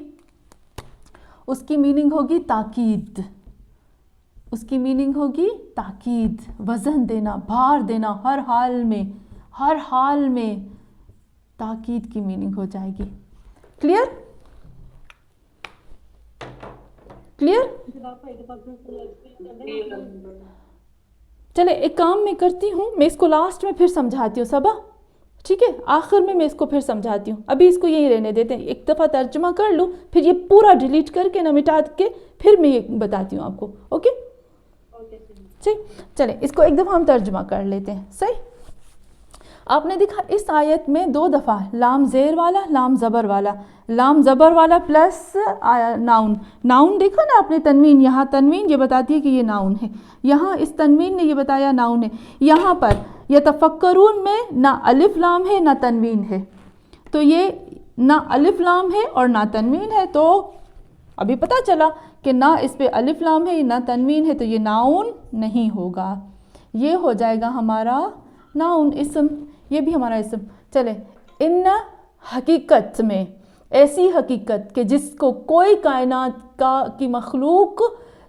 اس کی میننگ ہوگی تاکید. اس کی میننگ ہوگی تاکید, وزن دینا, بھار دینا, ہر حال میں تاکید کی میننگ ہو جائے گی. کلیئر؟ چلے ایک کام میں کرتی ہوں, میں اس کو لاسٹ میں پھر سمجھاتی ہوں صبا, ٹھیک ہے, آخر میں اس کو پھر سمجھاتی ہوں, ابھی اس کو یہی رہنے دیتے ہیں, ایک دفعہ ترجمہ کر لوں, پھر یہ پورا ڈیلیٹ کر کے نہ مٹا کے پھر میں یہ بتاتی ہوں آپ کو, اوکے ٹھیک. چلیں اس کو ایک دفعہ ہم ترجمہ کر لیتے ہیں. صحیح, آپ نے دیکھا اس آیت میں 2 دفعہ لام زیر والا, لام زبر والا, لام زبر والا پلس ناؤن. ناؤن دیکھا نا آپ نے, تنوین, یہاں تنوین یہ بتاتی ہے کہ یہ ناؤن ہے, یہاں اس تنوین نے یہ بتایا ناؤن ہے. یہاں پر یتفکرون میں نہ الف لام ہے نہ تنوین ہے, تو یہ نہ الف لام ہے اور نہ تنوین ہے, تو ابھی پتہ چلا کہ نہ اس پہ الف لام ہے نہ تنوین ہے, تو یہ ناؤن نہیں ہوگا, یہ ہو جائے گا ہمارا ناؤن, اسم, یہ بھی ہمارا اسم. چلے, ان حقیقت میں, ایسی حقیقت کہ جس کو کوئی کائنات کی مخلوق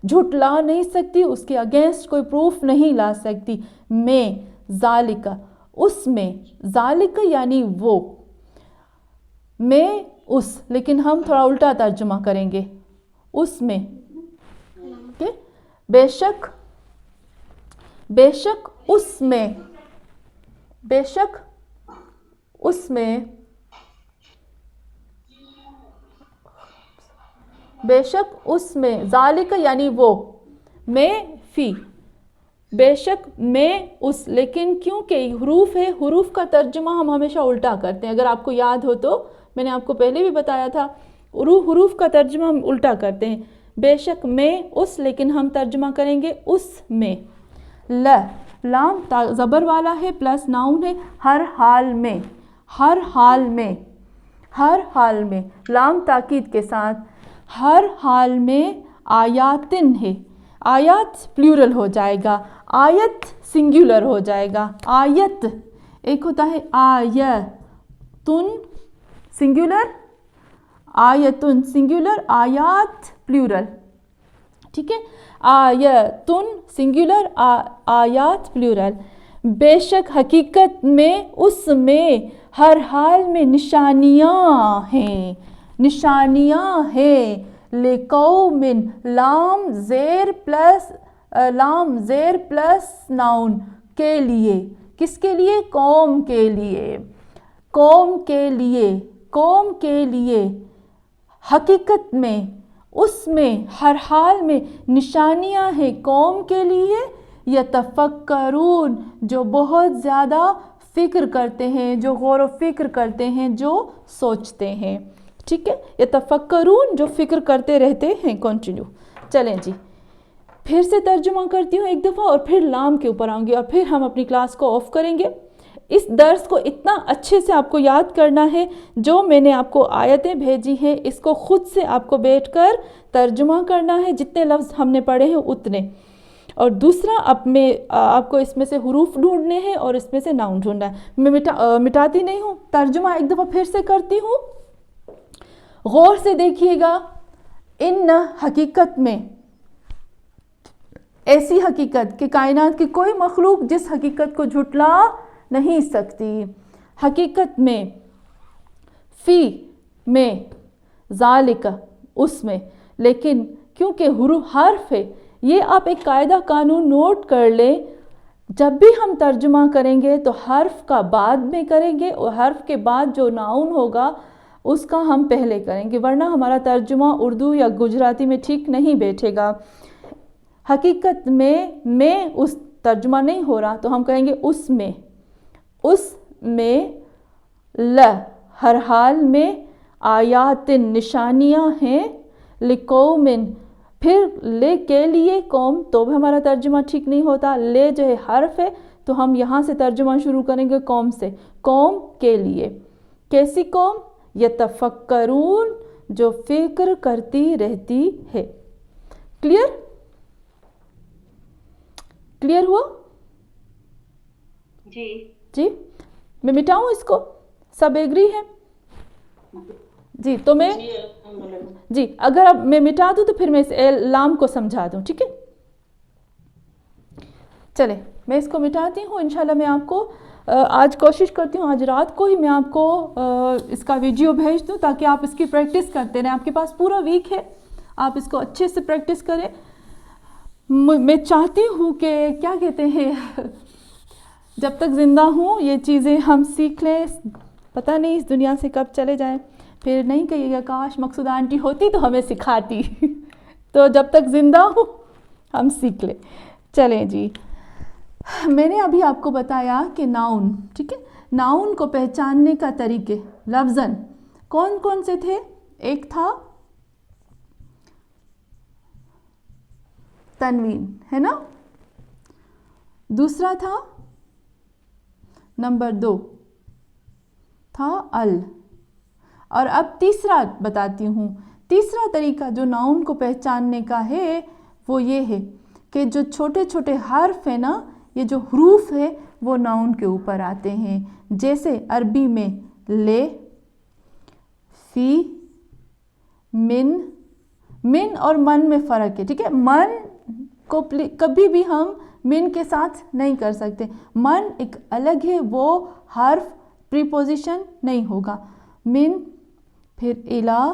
جھٹلا نہیں سکتی, اس کے اگینسٹ کوئی پروف نہیں لا سکتی, میں ذالک, اس میں, ذالک یعنی وہ, میں اس, لیکن ہم تھوڑا الٹا ترجمہ کریں گے, اس میں, بے شک, بے شک اس میں, بے شک اس میں, بے شک اس میں, ذالک یعنی وہ, میں فی, بے شک میں اس, لیکن کیونکہ حروف ہے, حروف کا ترجمہ ہم ہمیشہ الٹا کرتے ہیں, اگر آپ کو یاد ہو تو میں نے آپ کو پہلے بھی بتایا تھا, حروف کا ترجمہ ہم الٹا کرتے ہیں. بے شک میں اس, لیکن ہم ترجمہ کریں گے اس میں. لام زبر والا ہے پلس ناؤن ہے, ہر حال میں, ہر حال میں, ہر حال میں, لام تاکید کے ساتھ, ہر حال میں, آیاتن ہے, آیات پلیورل ہو جائے گا, آیت سنگولر ہو جائے گا, آیت ایک ہوتا ہے, آیتن سنگولر, آیتن سنگولر, آیات پلیورل, ٹھیک ہے, آیتن سنگولر, آیات پلیورل. بے شک حقیقت میں, اس میں, ہر حال میں نشانیاں ہیں, نشانیاں ہیں, لقوم, لام زیر پلس, لام زیر پلس ناؤن, کے لیے, کس کے لیے, قوم کے لیے, قوم کے لیے, قوم کے لیے, حقیقت میں, اس میں, ہر حال میں نشانیاں ہیں قوم کے لیے, یتفکرون, جو بہت زیادہ فکر کرتے ہیں, جو غور و فکر کرتے ہیں, جو سوچتے ہیں, ٹھیک ہے, یتفکرون جو فکر کرتے رہتے ہیں. کنٹینیو. چلیں جی, پھر سے ترجمہ کرتی ہوں ایک دفعہ, اور پھر لام کے اوپر آؤں گی, اور پھر ہم اپنی کلاس کو آف کریں گے. اس درس کو اتنا اچھے سے آپ کو یاد کرنا ہے, جو میں نے آپ کو آیتیں بھیجی ہیں اس کو خود سے آپ کو بیٹھ کر ترجمہ کرنا ہے, جتنے لفظ ہم نے پڑھے ہیں اتنے. اور دوسرا, آپ کو اس میں سے حروف ڈھونڈنے ہیں اور اس میں سے ناؤن ڈھونڈنا ہے. میں مٹاتی نہیں ہوں, ترجمہ ایک دفعہ پھر سے کرتی ہوں, غور سے دیکھیے گا. ان حقیقت میں, ایسی حقیقت کہ کائنات کی کوئی مخلوق جس حقیقت کو جھٹلا نہیں سکتی, حقیقت میں, فی میں, ذالک اس میں, لیکن کیونکہ حرف ہے, یہ آپ ایک قاعدہ قانون نوٹ کر لیں, جب بھی ہم ترجمہ کریں گے تو حرف کا بعد میں کریں گے, اور حرف کے بعد جو ناؤن ہوگا اس کا ہم پہلے کریں گے, ورنہ ہمارا ترجمہ اردو یا گجراتی میں ٹھیک نہیں بیٹھے گا. حقیقت میں اس ترجمہ نہیں ہو رہا, تو ہم کہیں گے اس میں, اس میں, ہر حال میں, آیات نشانیاں ہیں, لقوم, پھر لے کے لیے, قوم, تو بھی ہمارا ترجمہ ٹھیک نہیں ہوتا, لے جو ہے حرف ہے, تو ہم یہاں سے ترجمہ شروع کریں گے قوم سے, قوم کے لیے. کیسی قوم, یتفکرون, جو فکر کرتی رہتی ہے. کلیئر, کلیئر ہوا جی جی؟ میں مٹاؤں اس کو, سب ایگری ہیں جی؟ تو میں جی, اگر اب میں مٹا دوں تو پھر میں اس لام کو سمجھا دوں, ٹھیک ہے؟ چلے میں اس کو مٹاتی ہوں. انشاءاللہ میں آپ کو آج کوشش کرتی ہوں آج رات کو ہی میں آپ کو اس کا ویڈیو بھیج دوں, تاکہ آپ اس کی پریکٹس کرتے رہیں. آپ کے پاس پورا ویک ہے, آپ اس کو اچھے سے پریکٹس کریں. میں چاہتی ہوں کہ کیا کہتے ہیں جب تک زندہ ہوں یہ چیزیں ہم سیکھ لیں، پتہ نہیں اس دنیا سے کب چلے جائیں، پھر نہیں کہیے گا کاش مقصودہ آنٹی ہوتی تو ہمیں سکھاتی تو جب تک زندہ ہوں ہم سیکھ لیں. چلیں جی، میں نے ابھی آپ کو بتایا کہ ناؤن، ٹھیک ہے، ناؤن کو پہچاننے کا طریقے لفظاً کون کون سے تھے؟ ایک تھا تنوین، ہے نا، دوسرا تھا نمبر 2 تھا ال، اور اب تیسرا بتاتی ہوں. تیسرا طریقہ جو ناؤن کو پہچاننے کا ہے وہ یہ ہے کہ جو چھوٹے چھوٹے حرف ہیں نا، یہ جو حروف ہے وہ ناؤن کے اوپر آتے ہیں. جیسے عربی میں لے، فی، من اور من میں فرق ہے، ٹھیک ہے. من کو کبھی بھی ہم من کے ساتھ نہیں کر سکتے. من ایک الگ ہے، وہ حرف پریپوزیشن نہیں ہوگا. من، پھر الا،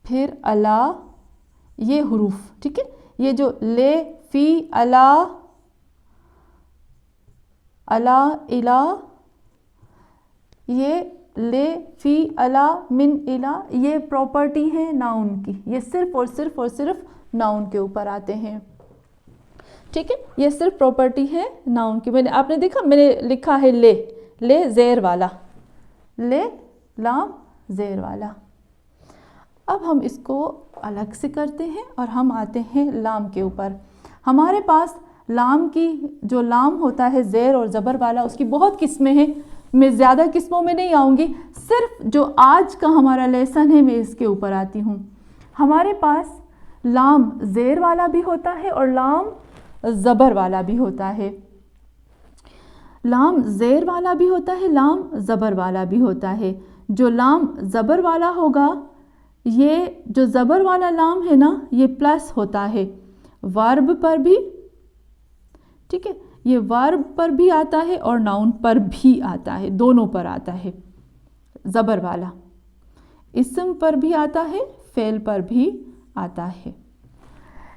پھر الا، یہ حروف، ٹھیک ہے. یہ جو لے، فی، الا، الا، یہ لے، فی، الا، من، الا، یہ پراپرٹی ہے ناؤن کی. یہ صرف اور صرف ناؤن کے اوپر آتے ہیں، ٹھیک ہے. یہ صرف پراپرٹی ہے ناؤن کی. آپ نے دیکھا میں نے لکھا ہے لے زیر والا، لے لام زیر والا. اب ہم اس کو الگ سے کرتے ہیں اور ہم آتے ہیں لام کے اوپر. ہمارے پاس لام کی جو لام ہوتا ہے زیر اور زبر والا، اس کی بہت قسمیں ہیں. میں زیادہ قسموں میں نہیں آؤں گی، صرف جو آج کا ہمارا لیسن ہے میں اس کے اوپر آتی ہوں. ہمارے پاس لام زیر والا بھی ہوتا ہے اور لام زبر والا بھی ہوتا ہے. لام زیر والا بھی ہوتا ہے، لام زبر والا بھی ہوتا ہے. جو لام زبر والا ہوگا، یہ جو زبر والا لام ہے نا، یہ پلس ہوتا ہے ورب پر بھی، ٹھیک ہے. یہ ورب پر بھی آتا ہے اور ناؤن پر بھی آتا ہے، دونوں پر آتا ہے زبر والا. اسم پر بھی آتا ہے، فعل پر بھی آتا ہے.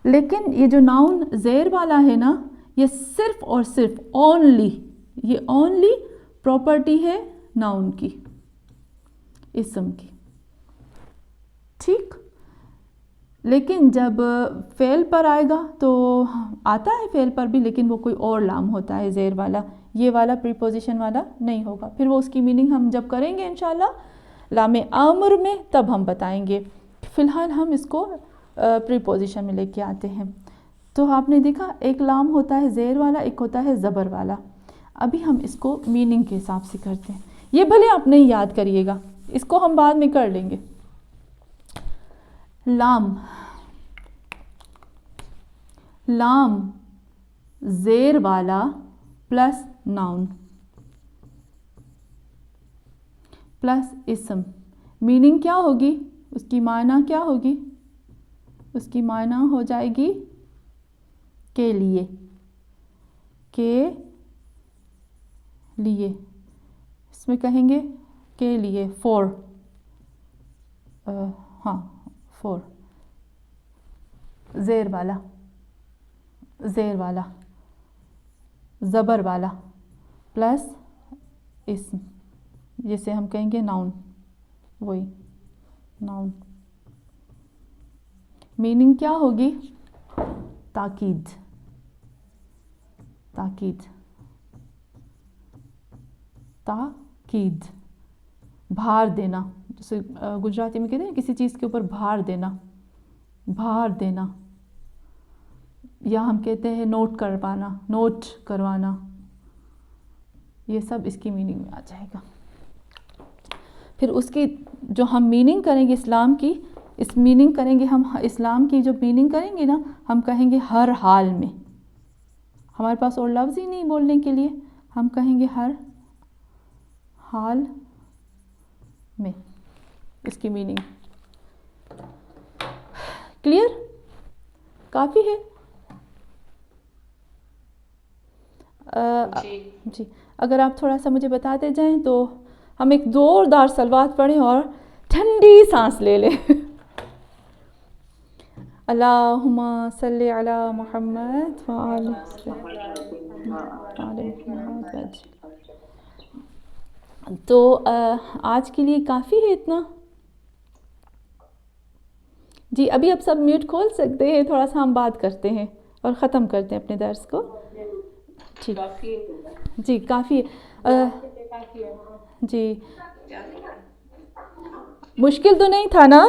لیکن یہ جو ناؤن زیر والا ہے نا، یہ صرف اور صرف اونلی پراپرٹی ہے ناؤن کی، اسم کی، ٹھیک. لیکن جب فعل پر آئے گا تو آتا ہے فعل پر بھی، لیکن وہ کوئی اور لام ہوتا ہے زیر والا، یہ والا پریپوزیشن والا نہیں ہوگا. پھر وہ اس کی میننگ ہم جب کریں گے انشاءاللہ لام امر میں تب ہم بتائیں گے. فی الحال ہم اس کو پریپوزیشن میں لے کے آتے ہیں. تو آپ نے دیکھا ایک لام ہوتا ہے زیر والا، ایک ہوتا ہے زبر والا. ابھی ہم اس کو میننگ کے حساب سے کرتے ہیں. یہ بھلے آپ نہیں یاد کریے گا، اس کو ہم بعد میں کر لیں گے. لام زیر والا پلس ناؤن پلس اسم، میننگ کیا ہوگی؟ اس کی معنی کیا ہوگی؟ اس کی معنی ہو جائے گی کے لیے، کے لیے. اس میں کہیں گے کے لیے، فور، فور. زیر والا زبر والا پلس اسم، جسے ہم کہیں گے ناؤن، وہی ناؤن. میننگ کیا ہوگی؟ تاکید، بھار دینا. جیسے گجراتی میں کہتے ہیں کسی چیز کے اوپر بھار دینا، یا ہم کہتے ہیں نوٹ کروانا. یہ سب اس کی میننگ میں آ جائے گا. پھر اس کی جو ہم میننگ کریں گے اسلام کی، ہم اسلام کی جو میننگ کریں گے نا، ہم کہیں گے ہر حال میں. ہمارے پاس اور لفظ ہی نہیں بولنے کے لیے، ہم کہیں گے ہر حال میں. اس کی میننگ کلیئر؟ کافی ہے. جی اگر آپ تھوڑا سا مجھے بتاتے جائیں تو ہم ایک زوردار صلوات پڑھیں اور ٹھنڈی سانس لے لیں. اللہم صلی علی محمد وآل محمد. تو آج کے لیے کافی ہے اتنا. جی ابھی آپ سب میوٹ کھول سکتے ہیں, تھوڑا سا ہم بات کرتے ہیں اور ختم کرتے ہیں اپنے درس کو. ٹھیک جی کافی ہے. جی مشکل تو نہیں تھا نا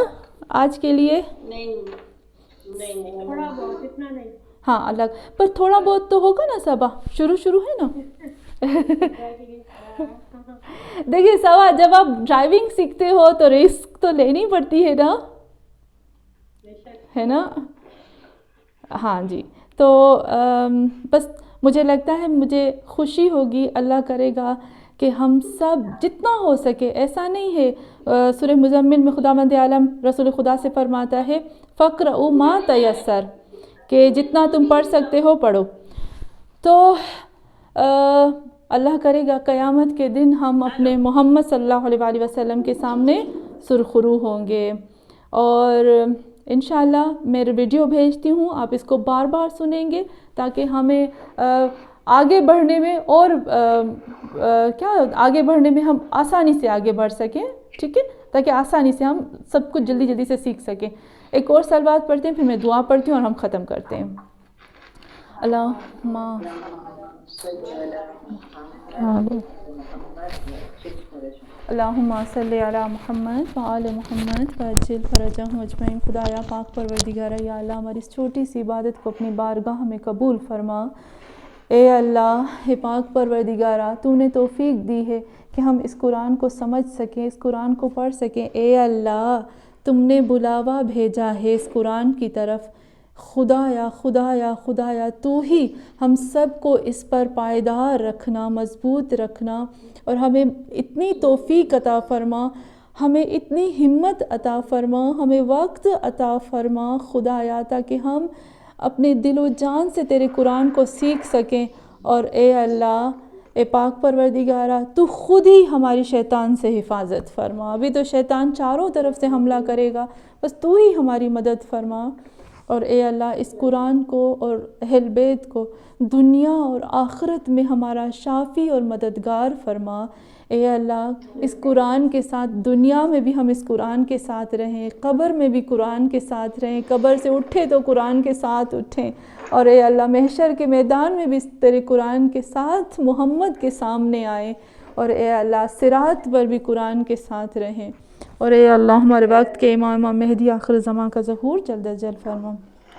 آج کے لیے؟ تھوڑا بہت, اتنا نہیں. ہاں الگ پر تھوڑا بہت تو ہوگا نا صبا, شروع ہے نا. دیکھیے صبا, جب آپ ڈرائیونگ سیکھتے ہو تو رسک تو لینی پڑتی ہے نا, ہے نا. ہاں جی, تو بس مجھے لگتا ہے, مجھے خوشی ہوگی, اللہ کرے گا کہ ہم سب جتنا ہو سکے, ایسا نہیں ہے, سورہ مزمل میں خداوند عالم رسول خدا سے فرماتا ہے فقرؤوا ما تیسر, کہ جتنا تم پڑھ سکتے ہو پڑھو. تو اللہ کرے گا قیامت کے دن ہم اپنے محمد صلی اللہ علیہ وآلہ وسلم کے سامنے سرخرو ہوں گے. اور انشاءاللہ میں ویڈیو بھیجتی ہوں, آپ اس کو بار بار سنیں گے تاکہ ہمیں آگے بڑھنے میں اور آگے بڑھنے میں ہم آسانی سے آگے بڑھ سکیں. ٹھیک ہے, تاکہ آسانی سے ہم سب کچھ جلدی سے سیکھ سکیں. ایک اور صلوات پڑھتے ہیں, پھر میں دعا پڑھتی ہوں اور ہم ختم کرتے ہیں. اللہم اللہم صلی علی محمد وآل محمد وعجل فرجہم اجمعین. خدایا پاک پروردگارہ, یا اللہ ہماری اس چھوٹی سی عبادت کو اپنی بارگاہ میں قبول فرما. اے اللہ, اے پاک پروردگارہ, تو نے توفیق دی ہے کہ ہم اس قرآن کو سمجھ سکیں, اس قرآن کو پڑھ سکیں. اے اللہ, تم نے بلاوا بھیجا ہے اس قرآن کی طرف. خدایا خدایا خدایا, تو ہی ہم سب کو اس پر پائیدار رکھنا, مضبوط رکھنا, اور ہمیں اتنی توفیق عطا فرما, ہمیں اتنی ہمت عطا فرما, ہمیں وقت عطا فرما خدایا, تاکہ ہم اپنے دل و جان سے تیرے قرآن کو سیکھ سکیں. اور اے اللہ, اے پاک پروردگارہ, تو خود ہی ہماری شیطان سے حفاظت فرما. ابھی تو شیطان چاروں طرف سے حملہ کرے گا, بس تو ہی ہماری مدد فرما. اور اے اللہ, اس قرآن کو اور اہل بیت کو دنیا اور آخرت میں ہمارا شافی اور مددگار فرما. اے اللہ, اس قرآن کے ساتھ دنیا میں بھی ہم اس قرآن کے ساتھ رہیں, قبر میں بھی قرآن کے ساتھ رہیں, قبر سے اٹھے تو قرآن کے ساتھ اٹھیں. اور اے اللہ, محشر کے میدان میں بھی تیرے قرآن کے ساتھ محمد کے سامنے آئیں. اور اے اللہ, صراط پر بھی قرآن کے ساتھ رہیں. اور اے اللہ, ہمارے وقت کے امام مہدی آخر زمان کا ظہور جلد از جلد فرما.